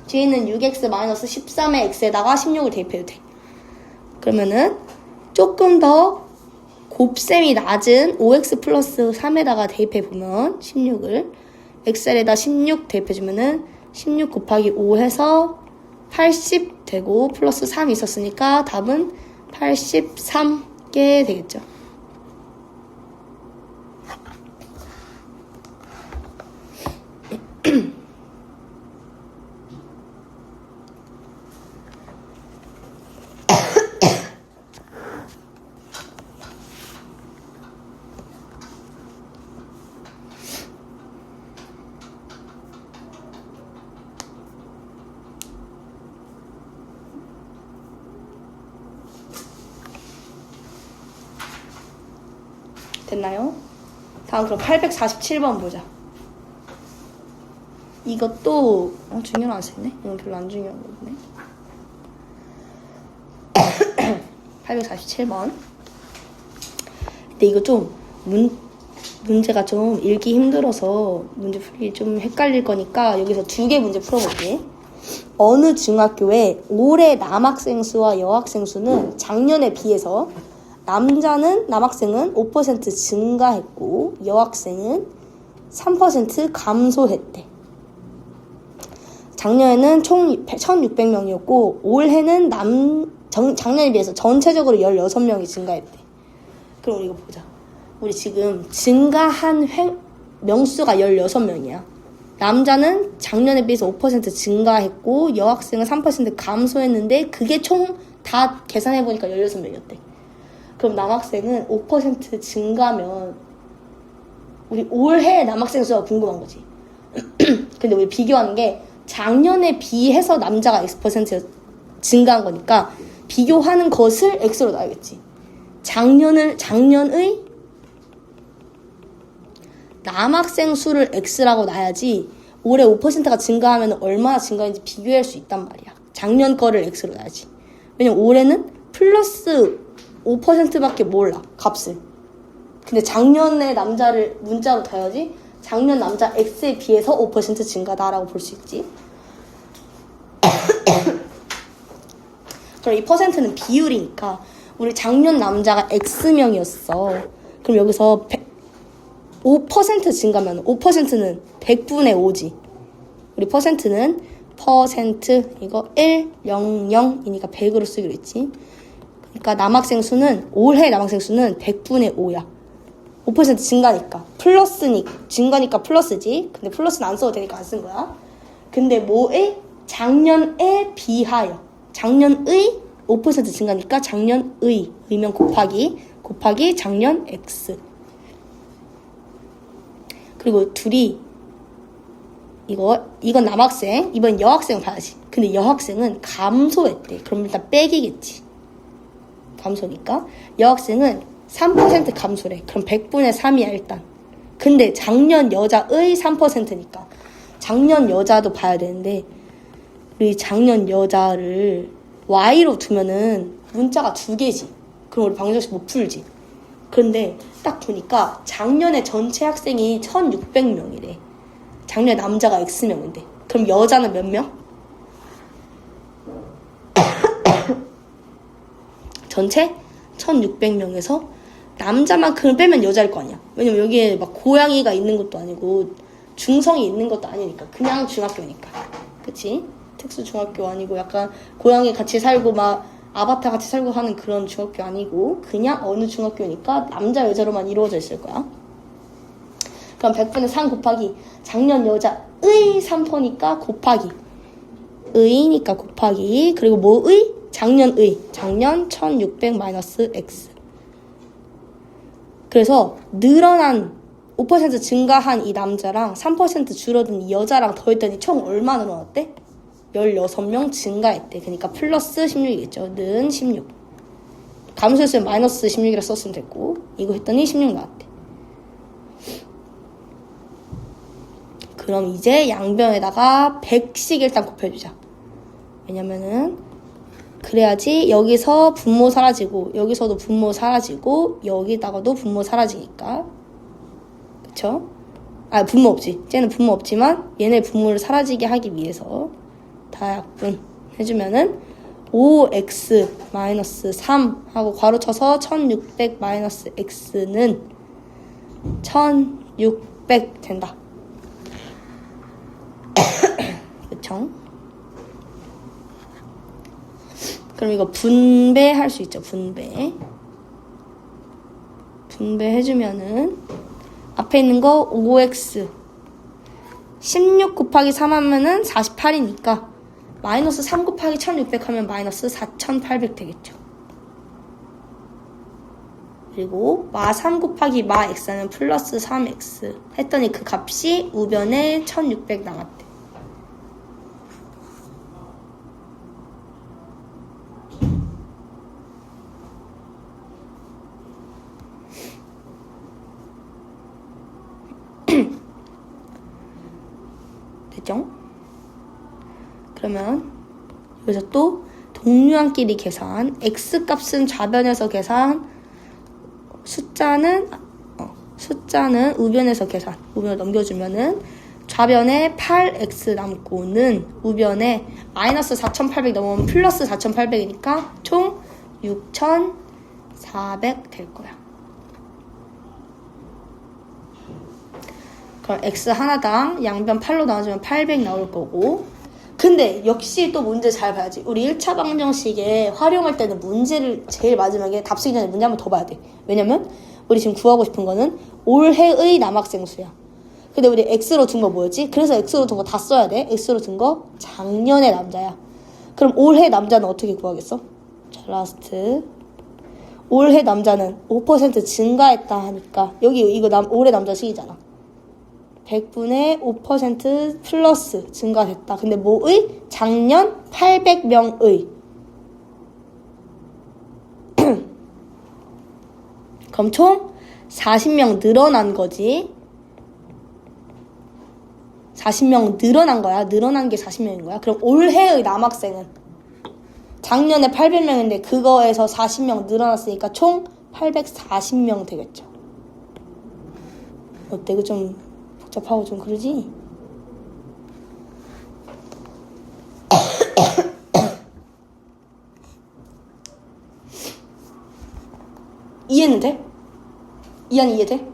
뒤에 있는 6x 마이너스 13의 x에다가 16을 대입해도 돼. 그러면은 조금 더 곱셈이 낮은 5x 플러스 3에다가 대입해보면 16을 x에다 16 대입해주면은 16 곱하기 5 해서 80 되고 플러스 3 있었으니까 답은 83개 되겠죠. 됐나요? 다음 그럼 847번 보자. 이것도 중요한 안 쓰네. 이건 별로 안 중요한 거네. 847번. 근데 이거 좀 문제가 좀 읽기 힘들어서 문제 풀기 좀 헷갈릴 거니까 여기서 2개 문제 풀어볼게. 어느 중학교에 올해 남학생 수와 여학생 수는 작년에 비해서 남학생은 5% 증가했고 여학생은 3% 감소했대. 작년에는 총 1,600명이었고 올해는 작년에 비해서 전체적으로 16명이 증가했대. 그럼 이거 보자. 우리 지금 증가한 명수가 16명이야. 남자는 작년에 비해서 5% 증가했고 여학생은 3% 감소했는데 그게 총 다 계산해보니까 16명이었대. 그럼 남학생은 5% 증가면 우리 올해 남학생 수가 궁금한 거지. 근데 우리 비교하는 게 작년에 비해서 남자가 X% 증가한 거니까 비교하는 것을 X로 놔야겠지. 작년의 남학생 수를 X라고 놔야지 올해 5%가 증가하면 얼마나 증가했는지 비교할 수 있단 말이야. 작년 거를 X로 놔야지. 왜냐면 올해는 플러스 5%밖에 몰라, 값을. 근데 작년의 남자를 문자로 둬야지 작년 남자 X에 비해서 5% 증가다라고 볼 수 있지. 그럼 이 퍼센트는 비율이니까 우리 작년 남자가 X명이었어. 그럼 여기서 5% 증가면 5%는 100분의 5지. 우리 퍼센트는 퍼센트 이거 1, 0, 0이니까 100으로 쓰기로 했지. 그러니까 남학생 수는 올해 남학생 수는 100분의 5야. 5% 증가니까 증가니까 플러스지. 근데 플러스는 안 써도 되니까 안 쓴 거야. 근데 뭐에? 작년에 비하여. 작년의 5% 증가니까 작년의 의면 곱하기 작년 X. 그리고 둘이 이건 남학생, 이번 여학생 봐야지. 근데 여학생은 감소했대. 그럼 일단 빼기겠지. 감소니까. 여학생은 3% 감소래. 그럼 100분의 3이야, 일단. 근데 작년 여자의 3%니까. 작년 여자도 봐야 되는데, 우리 작년 여자를 Y로 두면은 문자가 2개지. 그럼 우리 방정식 못 풀지. 그런데 딱 보니까 작년에 전체 학생이 1600명이래. 작년에 남자가 X명인데. 그럼 여자는 몇 명? 전체 1600명에서 남자만큼 빼면 여자일 거 아니야. 왜냐면 여기에 막 고양이가 있는 것도 아니고 중성이 있는 것도 아니니까. 그냥 중학교니까. 그치? 특수 중학교 아니고 약간 고양이 같이 살고 막 아바타 같이 살고 하는 그런 중학교 아니고 그냥 어느 중학교니까 남자 여자로만 이루어져 있을 거야. 그럼 100분의 3 곱하기 작년 여자의 3%니까 곱하기 의니까 곱하기 그리고 뭐의? 작년의 작년 1600 마이너스 x. 그래서 늘어난 5% 증가한 이 남자랑 3% 줄어든 이 여자랑 더했더니 총 얼마 늘어났대? 16명 증가했대. 그러니까 플러스 16이겠죠. 는 16. 감소했으면 마이너스 16이라 썼으면 됐고 이거 했더니 16 나왔대. 그럼 이제 양변에다가 100씩 일단 곱해주자. 왜냐면은 그래야지 여기서 분모 사라지고 여기서도 분모 사라지고 여기다가도 분모 사라지니까. 그쵸? 아, 분모 없지. 쟤는 분모 없지만 얘네 분모를 사라지게 하기 위해서 다약분 해주면은 5x-3 하고 괄호 쳐서 1600 마이너스 x는 1600 된다. 그쵸? 그럼 이거 분배할 수 있죠. 분배해주면은 앞에 있는 거 5x 16 곱하기 3 하면은 48이니까 마이너스 3 곱하기 1600 하면 마이너스 4800 되겠죠. 그리고 마 3 곱하기 마 x는 플러스 3x 했더니 그 값이 우변에 1600 남았대. 됐죠? 그러면 여기서 또 동류한끼리 계산 x값은 좌변에서 계산 숫자는 우변에서 계산 우변을 넘겨주면은 좌변에 8x 남고는 우변에 마이너스 4800 넘으면 플러스 4800이니까 총 6400 될 거야. 그럼 x 하나당 양변 8로 나눠주면 800 나올 거고. 근데 역시 또 문제 잘 봐야지. 우리 1차 방정식에 활용할 때는 문제를 제일 마지막에 답 쓰기 전에 문제 한번 더 봐야 돼. 왜냐면 우리 지금 구하고 싶은 거는 올해의 남학생 수야. 근데 우리 x로 둔 거 뭐였지? 그래서 x로 둔 거 다 써야 돼. x로 둔 거 작년의 남자야. 그럼 올해 남자는 어떻게 구하겠어? 자, 라스트. 올해 남자는 5% 증가했다 하니까 여기 이거 올해 남자 식이잖아. 100분의 5% 플러스 증가됐다. 근데 뭐의? 작년 800명의. 그럼 총 40명 늘어난 거지. 40명 늘어난 거야. 늘어난 게 40명인 거야. 그럼 올해의 남학생은 작년에 800명인데 그거에서 40명 늘어났으니까 총 840명 되겠죠. 어때? 이거 좀 복잡하고 좀 그러지? 이해는 돼? 이해는 이해돼?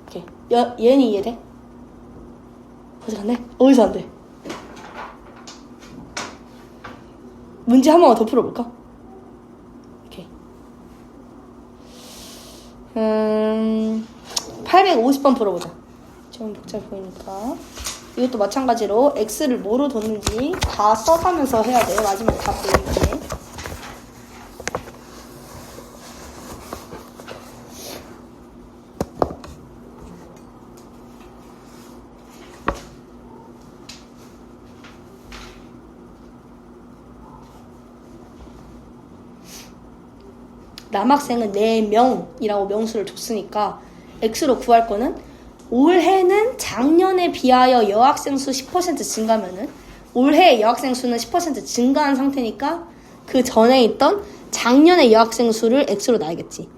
오케이. 얘는 이해돼? 어디서 안 돼? 어디서 안 돼? 문제 한 번만 더 풀어볼까? 오케이. 850번 풀어보자. 좀 복잡해 보이니까. 이것도 마찬가지로 x를 뭐로 뒀는지 다 써가면서 해야 돼. 마지막에 다 보이는데. 남학생은 4명이라고 명수를 줬으니까 x로 구할 거는 올해는 작년에 비하여 여학생 수 10% 증가면은 올해 여학생 수는 10% 증가한 상태니까 그 전에 있던 작년의 여학생 수를 x로 놔야겠지.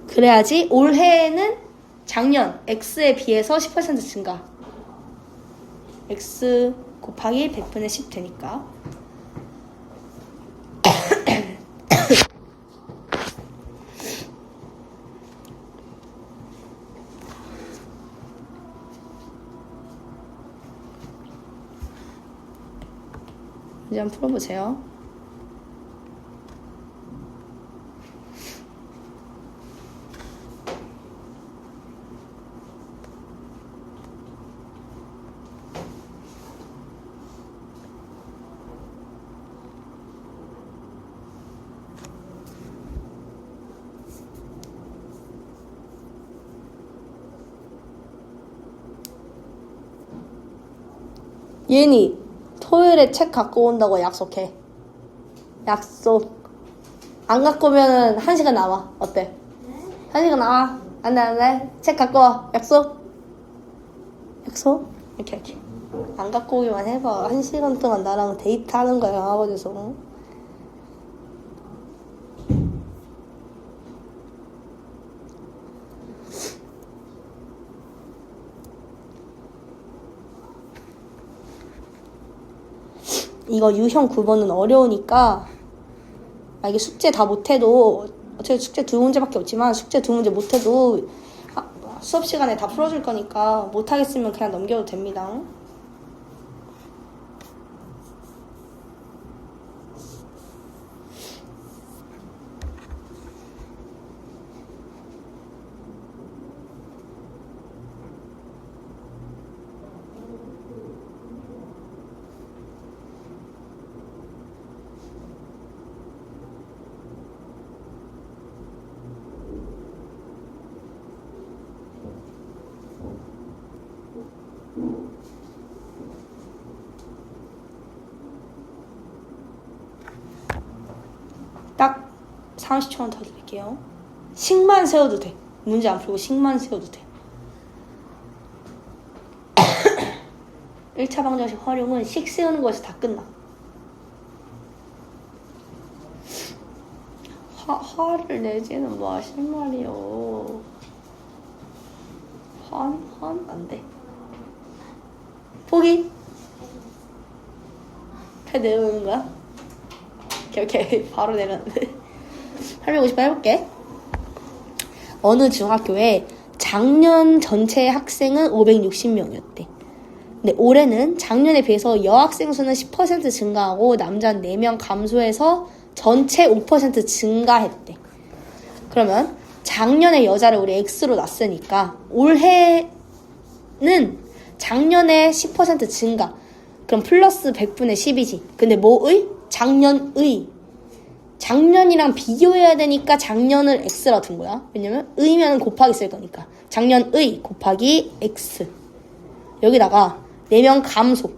그래야지 올해는 작년 x에 비해서 10% 증가. x 곱하기 100분의 10 되니까. 이제 한번 풀어보세요. 예니, 토요일에 책 갖고 온다고 약속해. 약속. 안 갖고 오면은 1시간 남아. 어때? 1시간 남아. 안 돼, 안 돼. 책 갖고 와. 약속. 약속? 이렇게. 안 갖고 오기만 해봐. 1시간 동안 나랑 데이트 하는 거야, 학원에서. 이거 유형 9번은 어려우니까 이게 숙제 다 못해도 어차피 숙제 2문제밖에 없지만 숙제 2문제 못해도 수업 시간에 다 풀어줄 거니까 못하겠으면 그냥 넘겨도 됩니다. 딱 30초만 더 드릴게요. 식만 세워도 돼. 문제 안 풀고 식만 세워도 돼. 1차 방정식 활용은 식 세우는 거에서 다 끝나. 화를 내지는 마실 말이요. 화는 안 돼. 포기? 패 내려오는 거야? 오케이. 바로 내렸는데. 850번 해볼게. 어느 중학교에 작년 전체 학생은 560명이었대. 근데 올해는 작년에 비해서 여학생 수는 10% 증가하고 남자 4명 감소해서 전체 5% 증가했대. 그러면 작년에 여자를 우리 X로 놨으니까 올해는 작년에 10% 증가. 그럼 플러스 100분의 10이지. 근데 뭐의? 작년이랑 비교해야 되니까 작년을 X라 둔 거야. 왜냐면 의면 곱하기 쓸 거니까. 작년의 곱하기 X. 여기다가 4명 감소.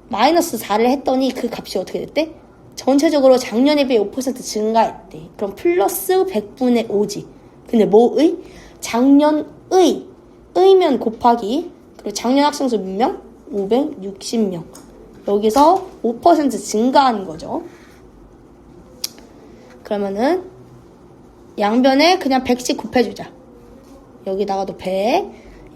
마이너스 4를 했더니 그 값이 어떻게 됐대? 전체적으로 작년에 비해 5% 증가했대. 그럼 플러스 100분의 5지. 근데 뭐의? 작년의. 의면 곱하기. 그리고 작년 학생 수 몇 명? 560명. 여기서 5% 증가한 거죠. 그러면은 양변에 그냥 100씩 곱해주자. 여기다가도 100,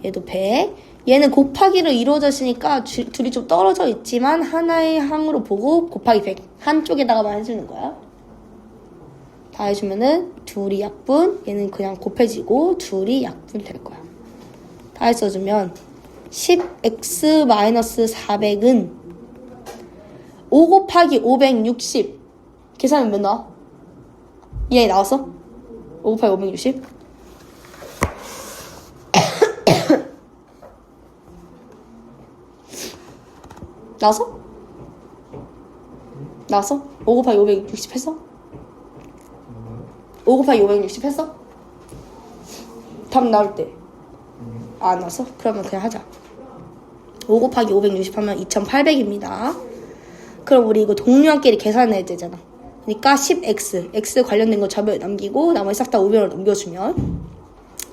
얘도 100. 얘는 곱하기로 이루어져 있으니까 둘이 좀 떨어져 있지만 하나의 항으로 보고 곱하기 100. 한쪽에다가만 해주는 거야. 다 해주면은 둘이 약분, 얘는 그냥 곱해지고 둘이 약분 될 거야. 다 해줘주면 10x-400은 5 곱하기 560. 계산하면 몇 나와? 이 안에 나왔어? 5 곱하기 560? 나왔어? 나왔어? 5 곱하기 560 했어? 5 곱하기 560 했어? 답 나올 때 안 나왔어? 그러면 그냥 하자. 5 곱하기 560 하면 2800입니다. 그럼 우리 이거 동류한끼리 계산해야 되잖아. 그러니까 10x, x 관련된 거 좌표에 남기고 나머지 싹 다 우변으로 넘겨주면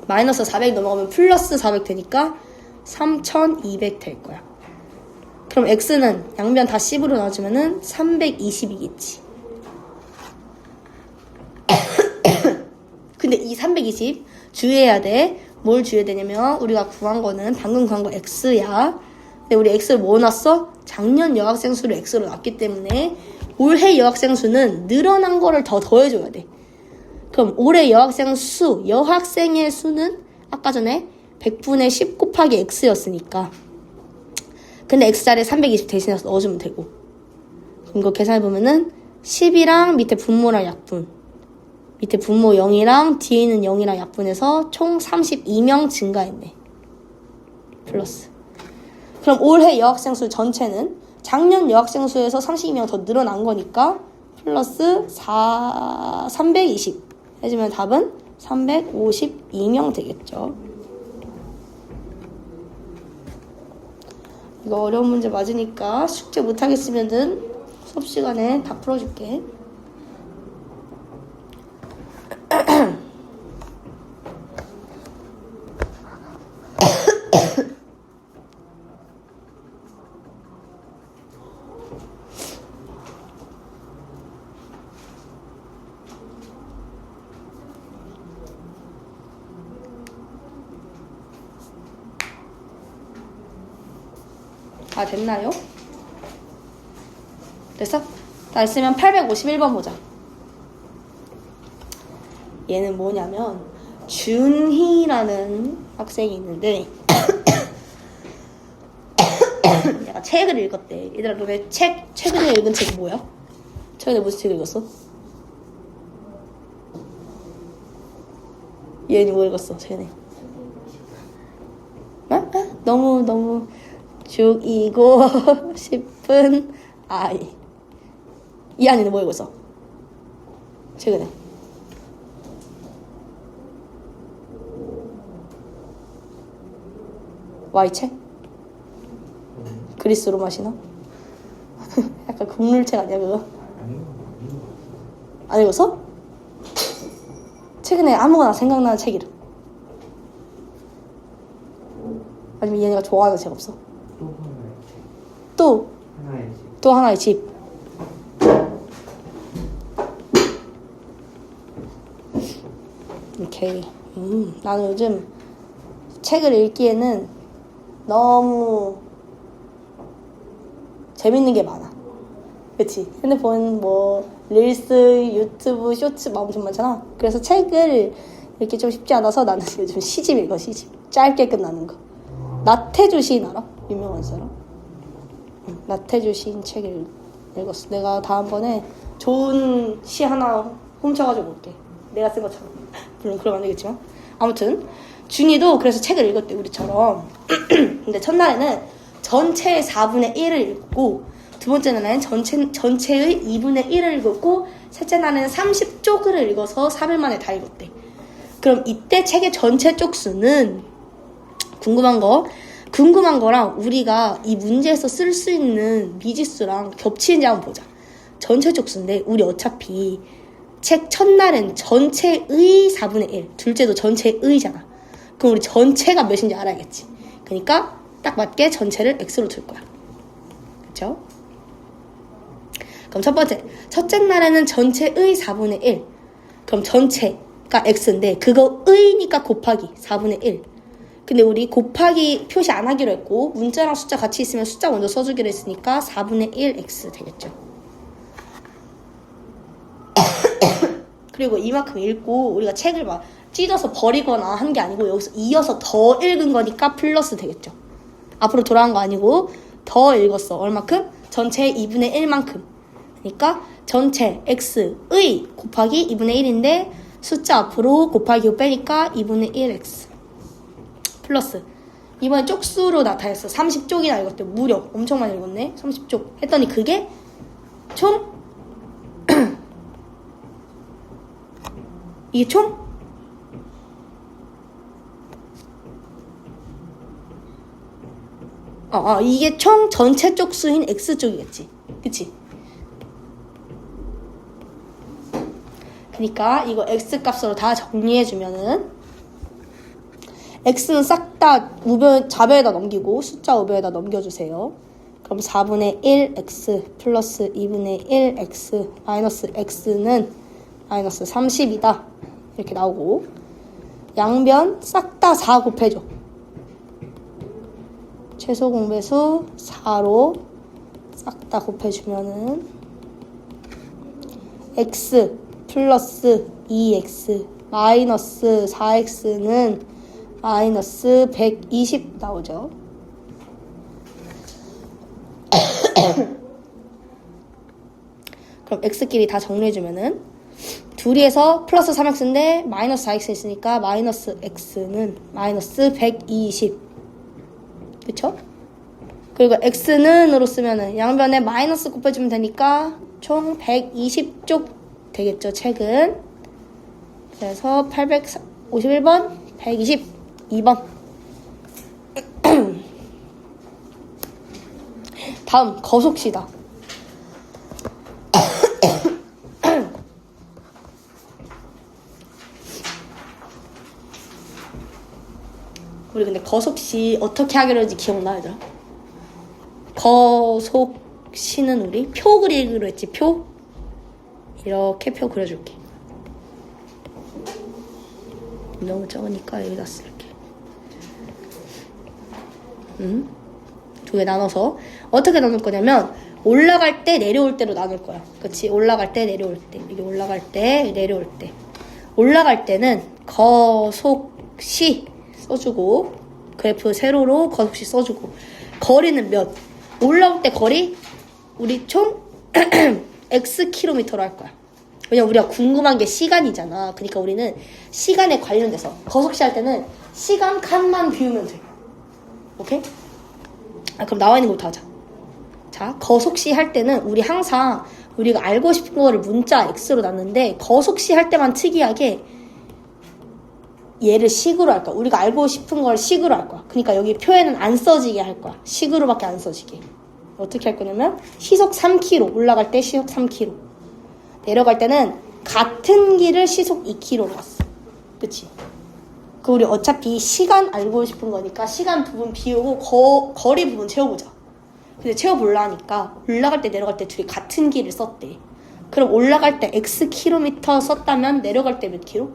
마이너스 400 넘어가면 플러스 400 되니까 3200 될 거야. 그럼 x는 양변 다 10으로 나눠주면은 320이겠지. 근데 이 320 주의해야 돼. 뭘 주의해야 되냐면 우리가 구한 거는 방금 구한 거 x야. 근데 우리 x를 뭐 놨어? 작년 여학생 수를 x로 놨기 때문에 올해 여학생 수는 늘어난 거를 더 더해줘야 돼. 그럼 올해 여학생의 수는 아까 전에 100분의 10 곱하기 x였으니까 근데 x자리에 320 대신해서 넣어주면 되고 그럼 이거 계산해보면은 10이랑 밑에 분모랑 약분 밑에 분모 0이랑 뒤에 있는 0이랑 약분해서 총 32명 증가했네. 플러스 그럼 올해 여학생 수 전체는 작년 여학생 수에서 32명 더 늘어난 거니까 플러스 320 해주면 답은 352명 되겠죠. 이거 어려운 문제 맞으니까 숙제 못하겠으면은 수업 시간에 다 풀어줄게. 다 됐나요? 됐어? 다 됐으면 851번 보자. 얘는 뭐냐면 준희라는 학생이 있는데 내가 책을 읽었대. 얘들아 너네 최근에 읽은 책이 뭐야? 최근에 무슨 책 읽었어? 얘는 뭐 읽었어 최근에? 너무 죽이고 싶은 아이. 이 안에는 뭐 읽었어? 최근에 Y책? 그리스 로마 신화? 약간 국룰책 아니야 그거? 안 읽었어? 최근에 아무거나 생각나는 책 이름. 아니면 얘네가 좋아하는 책 없어? 또 하나의 집. 오케이. 나는 요즘 책을 읽기에는 너무 재밌는 게 많아. 그치? 핸드폰 뭐 릴스, 유튜브, 쇼츠 막 엄청 많잖아. 그래서 책을 읽기 좀 쉽지 않아서 나는 요즘 시집 읽어. 시집 짧게 끝나는 거. 나태주 시인 알아? 유명한 사람? 나태주 시인 책을 읽었어. 내가 다음번에 좋은 시 하나 훔쳐가지고 올게. 내가 쓴 것처럼. 물론 그러면 안 되겠지만. 아무튼 준이도 그래서 책을 읽었대 우리처럼. 근데 첫날에는 전체의 4분의 1을 읽고 두 번째 날에는 전체의 2분의 1을 읽었고 셋째 날에는 30쪽을 읽어서 3일 만에 다 읽었대. 그럼 이때 책의 전체 쪽수는 궁금한 거랑 우리가 이 문제에서 쓸 수 있는 미지수랑 겹치는지 한번 보자. 전체 쪽수인데 우리 어차피 책 첫날엔 전체의 4분의 1, 둘째도 전체의잖아. 그럼 우리 전체가 몇인지 알아야겠지. 그러니까 딱 맞게 전체를 x로 둘 거야. 그렇죠? 그럼 첫 번째, 첫째 날에는 전체의 4분의 1. 그럼 전체가 x인데 그거 의니까 곱하기 4분의 1. 근데 우리 곱하기 표시 안 하기로 했고 문자랑 숫자 같이 있으면 숫자 먼저 써주기로 했으니까 4분의 1x 되겠죠. 그리고 이만큼 읽고 우리가 책을 막 찢어서 버리거나 한 게 아니고 여기서 이어서 더 읽은 거니까 플러스 되겠죠. 앞으로 돌아간 거 아니고 더 읽었어. 얼마큼? 전체의 2분의 1만큼. 그러니까 전체 x의 곱하기 2분의 1인데 숫자 앞으로 곱하기 5 빼니까 2분의 1x 플러스 이번에 쪽수로 나타냈어. 30쪽이나 읽었대. 무려 엄청 많이 읽었네. 30쪽 했더니 그게 총 이게 총 이게 총 전체 쪽수인 X쪽이겠지. 그치? 그러니까 이거 X 값으로 다 정리해주면은 X는 싹 다 좌변에다 넘기고 숫자 우변에다 넘겨주세요. 그럼 4분의 1X 플러스 2분의 1X 마이너스 X는 마이너스 30이다. 이렇게 나오고 양변 싹 다 4 곱해줘. 최소 공배수 4로 싹 다 곱해주면은 X 플러스 2X 마이너스 4X는 마이너스 120 나오죠. 그럼 X끼리 다 정리해주면은 둘이에서 플러스 3X인데 마이너스 4X 있으니까 마이너스 X는 마이너스 120. 그쵸? 그리고 X는으로 쓰면은 양변에 마이너스 곱해주면 되니까 총 120쪽 되겠죠, 책은. 그래서 851번, 122번. 다음, 거속시다. 우리 근데 거속시 어떻게 하기로 했지 기억나, 얘들아? 거속시는 우리 표 그리기로 했지, 표? 이렇게 표 그려줄게. 너무 적으니까 여기다 쓸게. 두 개 나눠서 어떻게 나눌 거냐면 올라갈 때 내려올 때로 나눌 거야. 그치? 올라갈 때 내려올 때. 이게 올라갈 때 내려올 때. 올라갈 때는 거속시 써주고 그래프 세로로 거속시 써주고 거리는 몇? 올라올 때 거리 우리 총 X 킬로미터로 할 거야. 왜냐면 우리가 궁금한 게 시간이잖아. 그러니까 우리는 시간에 관련돼서 거속시 할 때는 시간 칸만 비우면 돼. 오케이? 그럼 나와 있는 것부터 하자. 자, 거속시 할 때는 우리 항상 우리가 알고 싶은 거를 문자 X로 놨는데 거속시 할 때만 특이하게 얘를 식으로 할 거야. 우리가 알고 싶은 걸 식으로 할 거야. 그러니까 여기 표에는 안 써지게 할 거야. 식으로밖에 안 써지게. 어떻게 할 거냐면 시속 3km 올라갈 때 시속 3km 내려갈 때는 같은 길을 시속 2km로 갔어. 그치? 그 우리 어차피 시간 알고 싶은 거니까 시간 부분 비우고 거리 부분 채워보자. 근데 채워볼라 하니까 올라갈 때 내려갈 때 둘이 같은 길을 썼대. 그럼 올라갈 때 X 킬로미터 썼다면 내려갈 때 몇 킬로?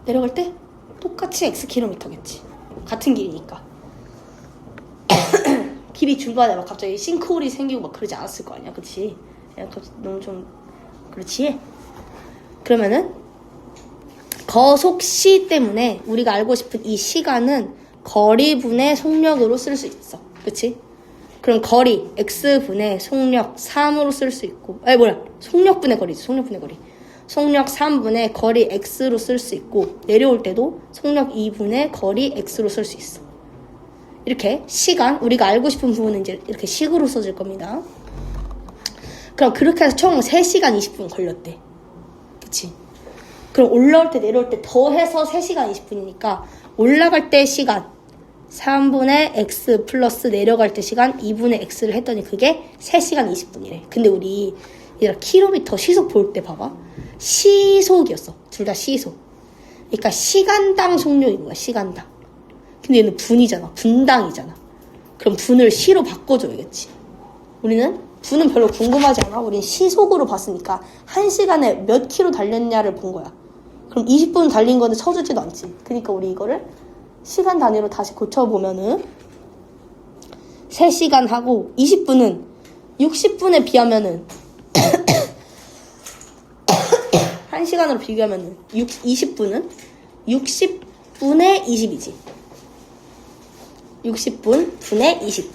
내려갈 때 똑같이 X 킬로미터겠지. 같은 길이니까. 길이 중간에 막 갑자기 싱크홀이 생기고 막 그러지 않았을 거 아니야. 그치? 너무 좀 그렇지? 그러면은 거속시 때문에 우리가 알고 싶은 이 시간은 거리분의 속력으로 쓸 수 있어. 그치? 그럼 거리 X분의 속력 3으로 쓸 수 있고 속력분의 거리지. 속력분의 거리. 속력 3분의 거리 X로 쓸 수 있고 내려올 때도 속력 2분의 거리 X로 쓸 수 있어. 이렇게 시간 우리가 알고 싶은 부분은 이제 이렇게 식으로 써질 겁니다. 그럼 그렇게 해서 총 3시간 20분 걸렸대. 그치? 그럼 올라올 때 내려올 때 더해서 3시간 20분이니까 올라갈 때 시간 3분의 X 플러스 내려갈 때 시간 2분의 X를 했더니 그게 3시간 20분이래. 근데 우리 얘들아 킬로미터 시속 볼 때 봐봐. 시속이었어. 둘 다 시속. 그러니까 시간당 속력인 거야. 시간당. 근데 얘는 분이잖아. 분당이잖아. 그럼 분을 시로 바꿔줘야겠지. 우리는 분은 별로 궁금하지 않아. 우린 시속으로 봤으니까 1시간에 몇 킬로 달렸냐를 본 거야. 그럼 20분 달린 거는 쳐주지도 않지. 그러니까 우리 이거를 시간 단위로 다시 고쳐보면은 3시간 하고 20분은 60분에 비하면은 1시간으로 비교하면은 20분은 60분의 20이지. 60분 분의 20.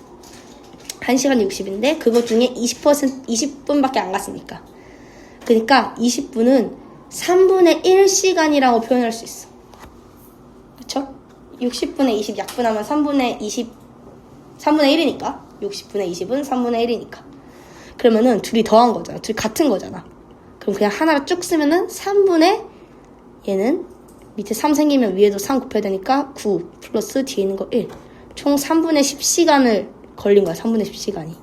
1시간 60인데 그것 중에 20분밖에 안 갔으니까. 그러니까 20분은 3분의 1시간이라고 표현할 수 있어. 그쵸? 60분의 20 약분하면 3분의 1이니까 60분의 20은 3분의 1이니까 그러면은 둘이 더한 거잖아. 둘이 같은 거잖아. 그럼 그냥 하나를 쭉 쓰면은 3분의 얘는 밑에 3 생기면 위에도 3 곱해야 되니까 9 플러스 뒤에 있는 거 1. 총 3분의 10시간을 걸린 거야. 3분의 10시간이.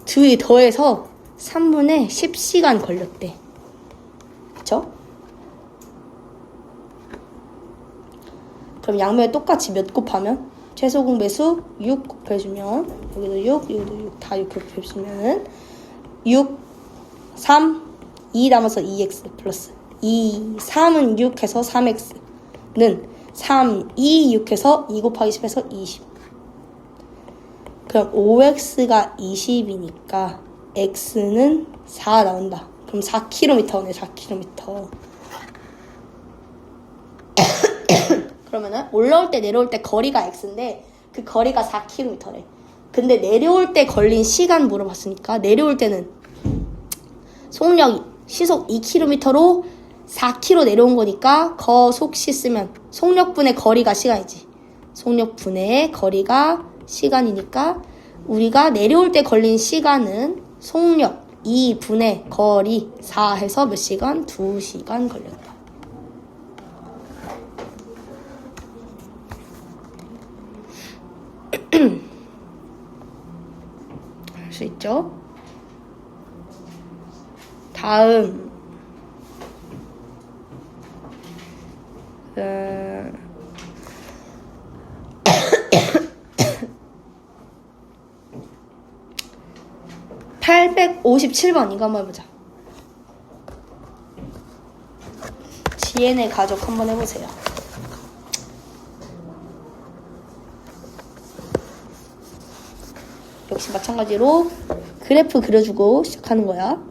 둘이 더해서 3분의 10시간 걸렸대. 그쵸? 그럼 양면에 똑같이 몇 곱하면? 최소 공배수 6 곱해주면 여기도 6, 여기도 6, 다 6 곱해주면은 6, 3, 2 남아서 2x 플러스 2, 3은 6 해서 3x는 3, 2, 6 해서 2 곱하기 10 해서 20. 그럼 5x가 20이니까 x는 4 나온다. 그럼 4km네, 4km. 그러면은 올라올 때 내려올 때 거리가 x인데 그 거리가 4km래. 근데 내려올 때 걸린 시간 물어봤으니까 내려올 때는 속력 시속 2km로 4km 내려온 거니까 거속시 쓰면 속력분의 거리가 시간이지. 속력분의 거리가 시간이니까 우리가 내려올 때 걸린 시간은 속력 2분의 거리 4 해서 몇 시간? 2시간 걸렸다. 할 수 있죠? 다음 857번 이거 한번 해보자. 지엔의 가족 한번 해보세요. 역시 마찬가지로 그래프 그려주고 시작하는 거야.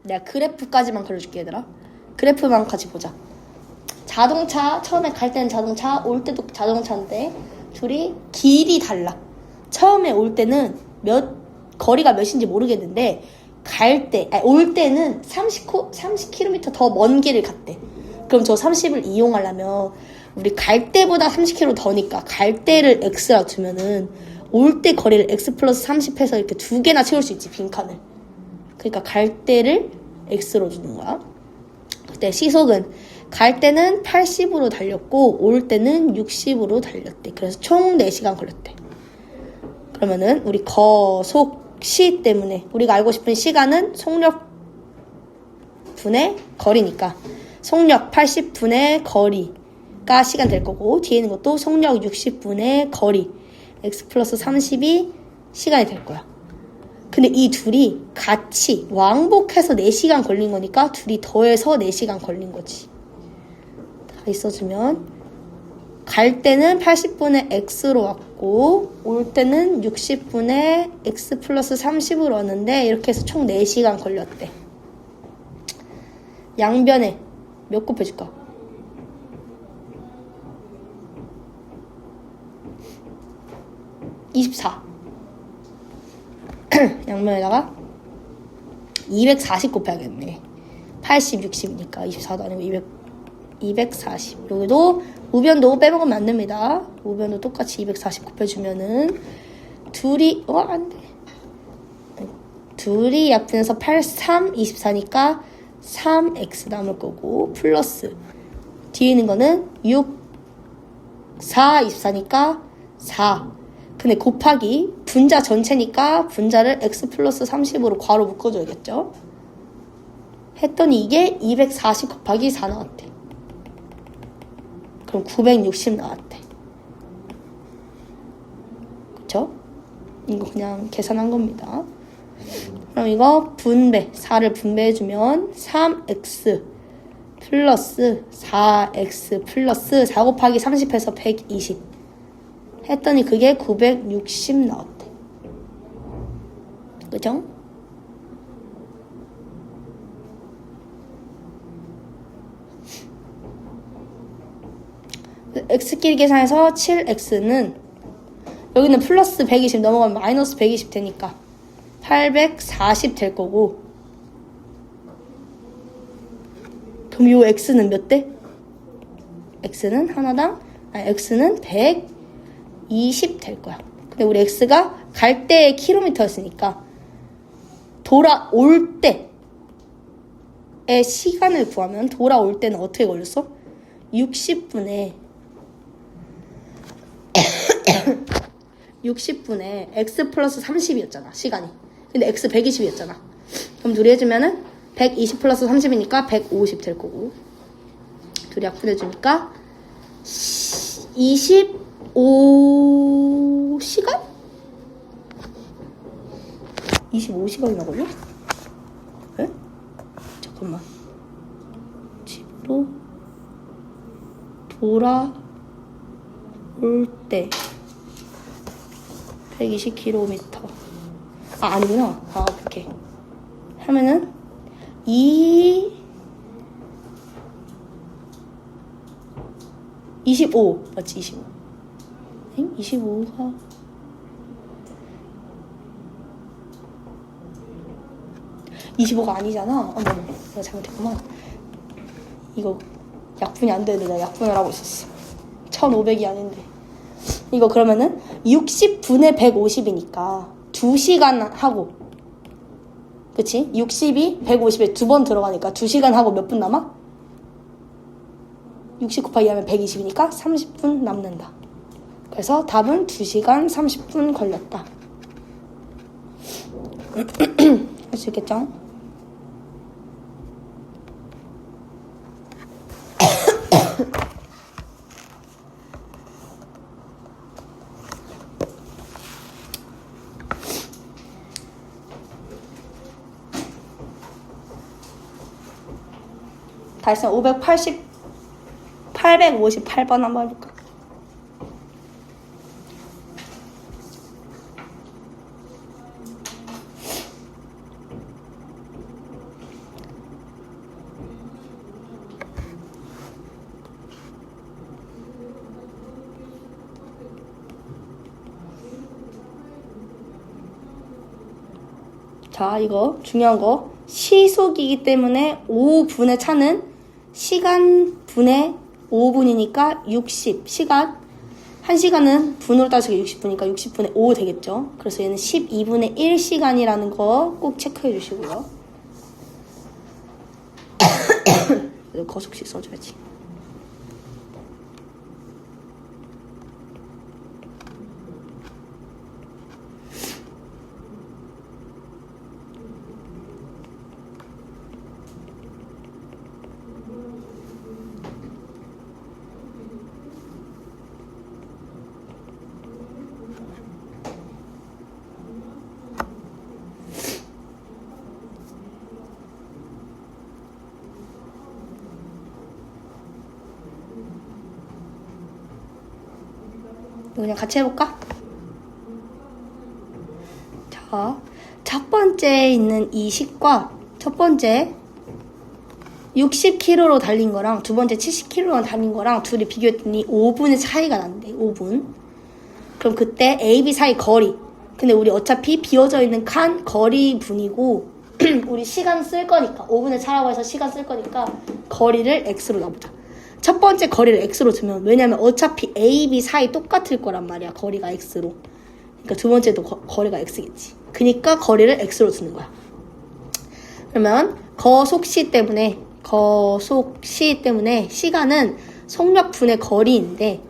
내가 그래프까지만 그려줄게 얘들아. 그래프만 같이 보자. 자동차 처음에 갈 때는 자동차, 올 때도 자동차인데 둘이 길이 달라. 처음에 올 때는 거리가 몇인지 모르겠는데 올 때는 30km 더 먼 길을 갔대. 그럼 저 30을 이용하려면 우리 갈 때보다 30km 더니까 갈 때를 x라 두면은 올 때 거리를 x 플러스 30 해서 이렇게 두 개나 채울 수 있지, 빈칸을. 그러니까 갈 때를 x로 주는 거야. 그때 시속은 갈 때는 80으로 달렸고 올 때는 60으로 달렸대. 그래서 총 4시간 걸렸대. 그러면은 우리 거속시 때문에 우리가 알고 싶은 시간은 속력 분의 거리니까 속력 80분의 거리가 시간 될 거고 뒤에 있는 것도 속력 60분의 거리 x 플러스 30이 시간이 될 거야. 근데 이 둘이 같이 왕복해서 4시간 걸린 거니까 둘이 더해서 4시간 걸린 거지. 다 있어주면 갈 때는 80분의 x로 왔고 올 때는 60분의 x 플러스 30으로 왔는데 이렇게 해서 총 4시간 걸렸대. 양변에 몇 곱해줄까? 24. 양면에다가 240 곱해야겠네. 80, 60이니까 24도 아니고 240. 여기도 우변도 빼먹으면 안 됩니다. 우변도 똑같이 240 곱해주면은 둘이 안 돼. 둘이 약분해서 8, 3, 24니까 3x 남을 거고 플러스 뒤에 있는 거는 6, 4, 24니까 4. 근데 곱하기 분자 전체니까 분자를 x 플러스 30으로 괄호 묶어줘야겠죠. 했더니 이게 240 곱하기 4 나왔대. 그럼 960 나왔대. 그쵸? 이거 그냥 계산한 겁니다. 그럼 이거 분배, 4를 분배해주면 3x 플러스 4x 플러스 4 곱하기 30 해서 120 했더니 그게 960 나왔대. 그죠? x끼리 계산해서 7x는 여기는 플러스 120 넘어가면 마이너스 120 되니까 840 될 거고 그럼 요 x는 몇 대? x는 x는 120 될 거야. 근데 우리 x가 갈 때의 킬로미터였으니까 돌아올 때의 시간을 구하면 돌아올 때는 어떻게 걸렸어? 60분에 60분에 x 플러스 30이었잖아, 시간이. 근데 x 120이었잖아. 그럼 둘이 해주면은 120 플러스 30이니까 150 될 거고. 둘이 약분해주니까 25시간? 25시간이나 걸려? 에? 잠깐만. 집으로 돌아올 때 120km. 아니구나. 오케이. 하면은 25 맞지? 25. 25가 25가 아니잖아. 내가 잘못했구만. 이거 약분이 안 되는데 내가 약분을 하고 있었어. 1500이 아닌데. 이거 그러면은 60분의 150이니까 2시간 하고, 그치? 60이 150에 2번 들어가니까 2시간 하고 몇 분 남아? 60 곱하기 하면 120이니까 30분 남는다. 그래서 답은 2시간 30분 걸렸다. 할 수 있겠죠? 달성 858번 한번 해볼까? 자, 이거 중요한 거. 시속이기 때문에 5분의 차는 시간 분의 5분이니까 60. 시간. 1시간은 분으로 따지면 60분이니까 60분의 5 되겠죠. 그래서 얘는 12분의 1시간이라는 거 꼭 체크해 주시고요. 거속식 써줘야지. 그냥 같이 해볼까? 자, 첫 번째 있는 이 식과 첫 번째 60km로 달린 거랑 두 번째 70km로 달린 거랑 둘이 비교했더니 5분의 차이가 난대. 5분. 그럼 그때 A, B 사이 거리. 근데 우리 어차피 비워져 있는 칸 거리 분이고 우리 시간 쓸 거니까 5분의 차라고 해서 시간 쓸 거니까 거리를 X로 놔보자. 첫 번째 거리를 X로 두면, 왜냐면 어차피 A, B 사이 똑같을 거란 말이야. 거리가 X로. 그러니까 두 번째도 거리가 X겠지. 그러니까 거리를 X로 두는 거야. 그러면 거속시 때문에 시간은 속력분의 거리인데,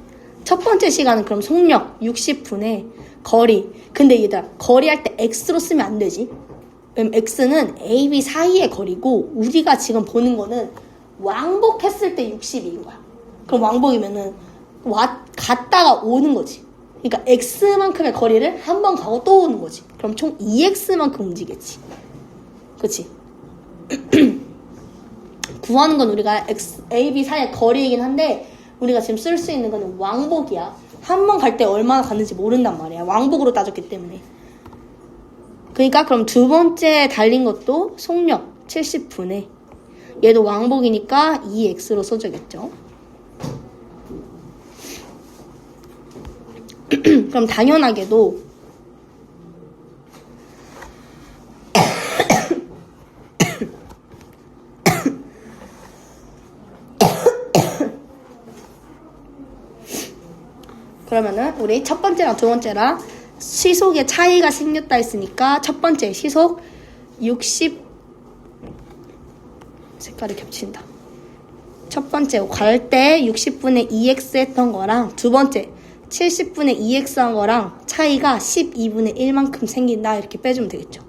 첫 번째 시간은 그럼 속력 60분의 거리. 근데 얘들아, 거리 할 때 X로 쓰면 안 되지. 왜냐면 X는 A, B 사이의 거리고 우리가 지금 보는 거는 왕복했을 때 60인 거야. 그럼 왕복이면은 갔다가 오는 거지. 그러니까 X만큼의 거리를 한 번 가고 또 오는 거지. 그럼 총 2X만큼 움직이겠지. 그치? 구하는 건 우리가 A, B 사이의 거리이긴 한데 우리가 지금 쓸 수 있는 거는 왕복이야. 한 번 갈 때 얼마나 갔는지 모른단 말이야. 왕복으로 따졌기 때문에. 그러니까 그럼 두 번째 달린 것도 속력 70분에 얘도 왕복이니까 2x로 써줘야겠죠. 그럼 당연하게도 그러면은 우리 첫 번째랑 두 번째랑 시속의 차이가 생겼다 했으니까 첫 번째 시속 60 색깔이 겹친다. 첫 번째 갈 때 60분의 2x 했던 거랑 두 번째 70분의 2x 한 거랑 차이가 12분의 1만큼 생긴다. 이렇게 빼주면 되겠죠.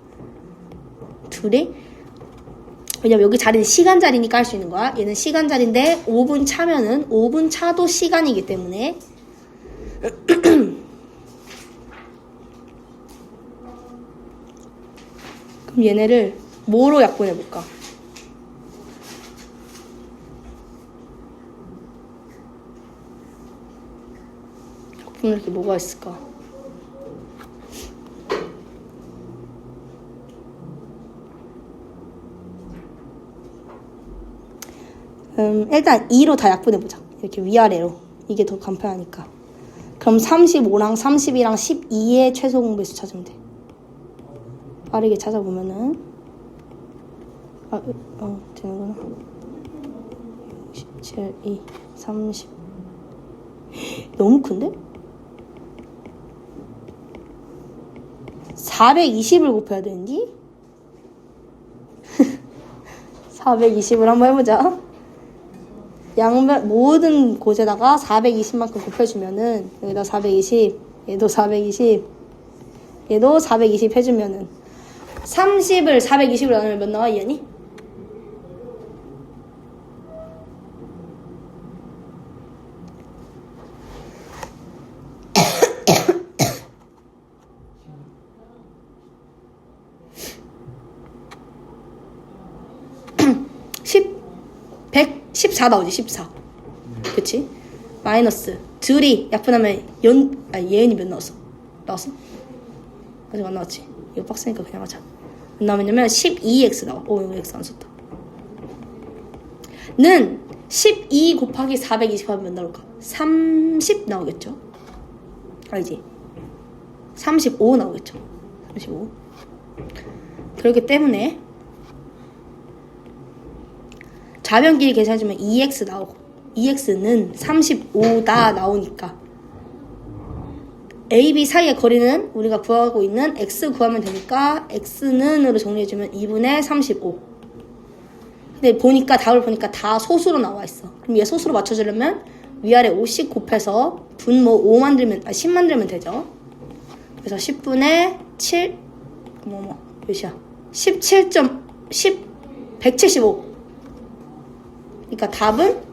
둘이 왜냐면 여기 자리는 시간 자리니까 할 수 있는 거야. 얘는 시간 자리인데 5분 차면은 5분 차도 시간이기 때문에 그럼 얘네를 뭐로 약분해볼까? 약분을 이렇게 뭐가 있을까? 일단 2로 다 약분해보자. 이렇게 위아래로. 이게 더 간편하니까. 그럼 35랑 32랑 12의 최소 공배수 찾으면 돼. 빠르게 찾아보면은 되는구나. 17, 2, 30 너무 큰데? 420을 곱해야 되는지? 420을 한번 해보자. 양변 모든 곳에다가 420만큼 곱해주면은 여기다 420, 얘도 420, 얘도 420 해주면은 30을 420으로 나누면 몇 나와 이현이? (14) 나오지. 14 그치? 마이너스 둘이 약분하면 예은이 몇 나왔어? 나왔어? 아직 안 나왔지? 이거 빡세니까 그냥 하자. 몇 나오냐면 12x 나와. 이거 x 안 썼다. 는 12 곱하기 420 하면 몇 나올까? 30 나오겠죠? 알지? 35 나오겠죠? 35 그렇기 때문에 좌변 길이 계산해주면 2x 나오고 2x는 35다 나오니까 A, B 사이의 거리는 우리가 구하고 있는 x 구하면 되니까 x는으로 정리해주면 2분의 35. 근데 보니까 답을 보니까 다 소수로 나와 있어. 그럼 얘 소수로 맞춰주려면 위아래 5씩 곱해서 분모 5 만들면 10 만들면 되죠. 그래서 10분의 7 몇이야? 175. 그러니까 답은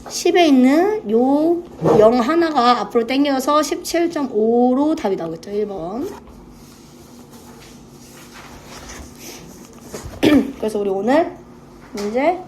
10에 있는 요 0 하나가 앞으로 당겨서 17.5로 답이 나오겠죠. 1번. 그래서 우리 오늘 문제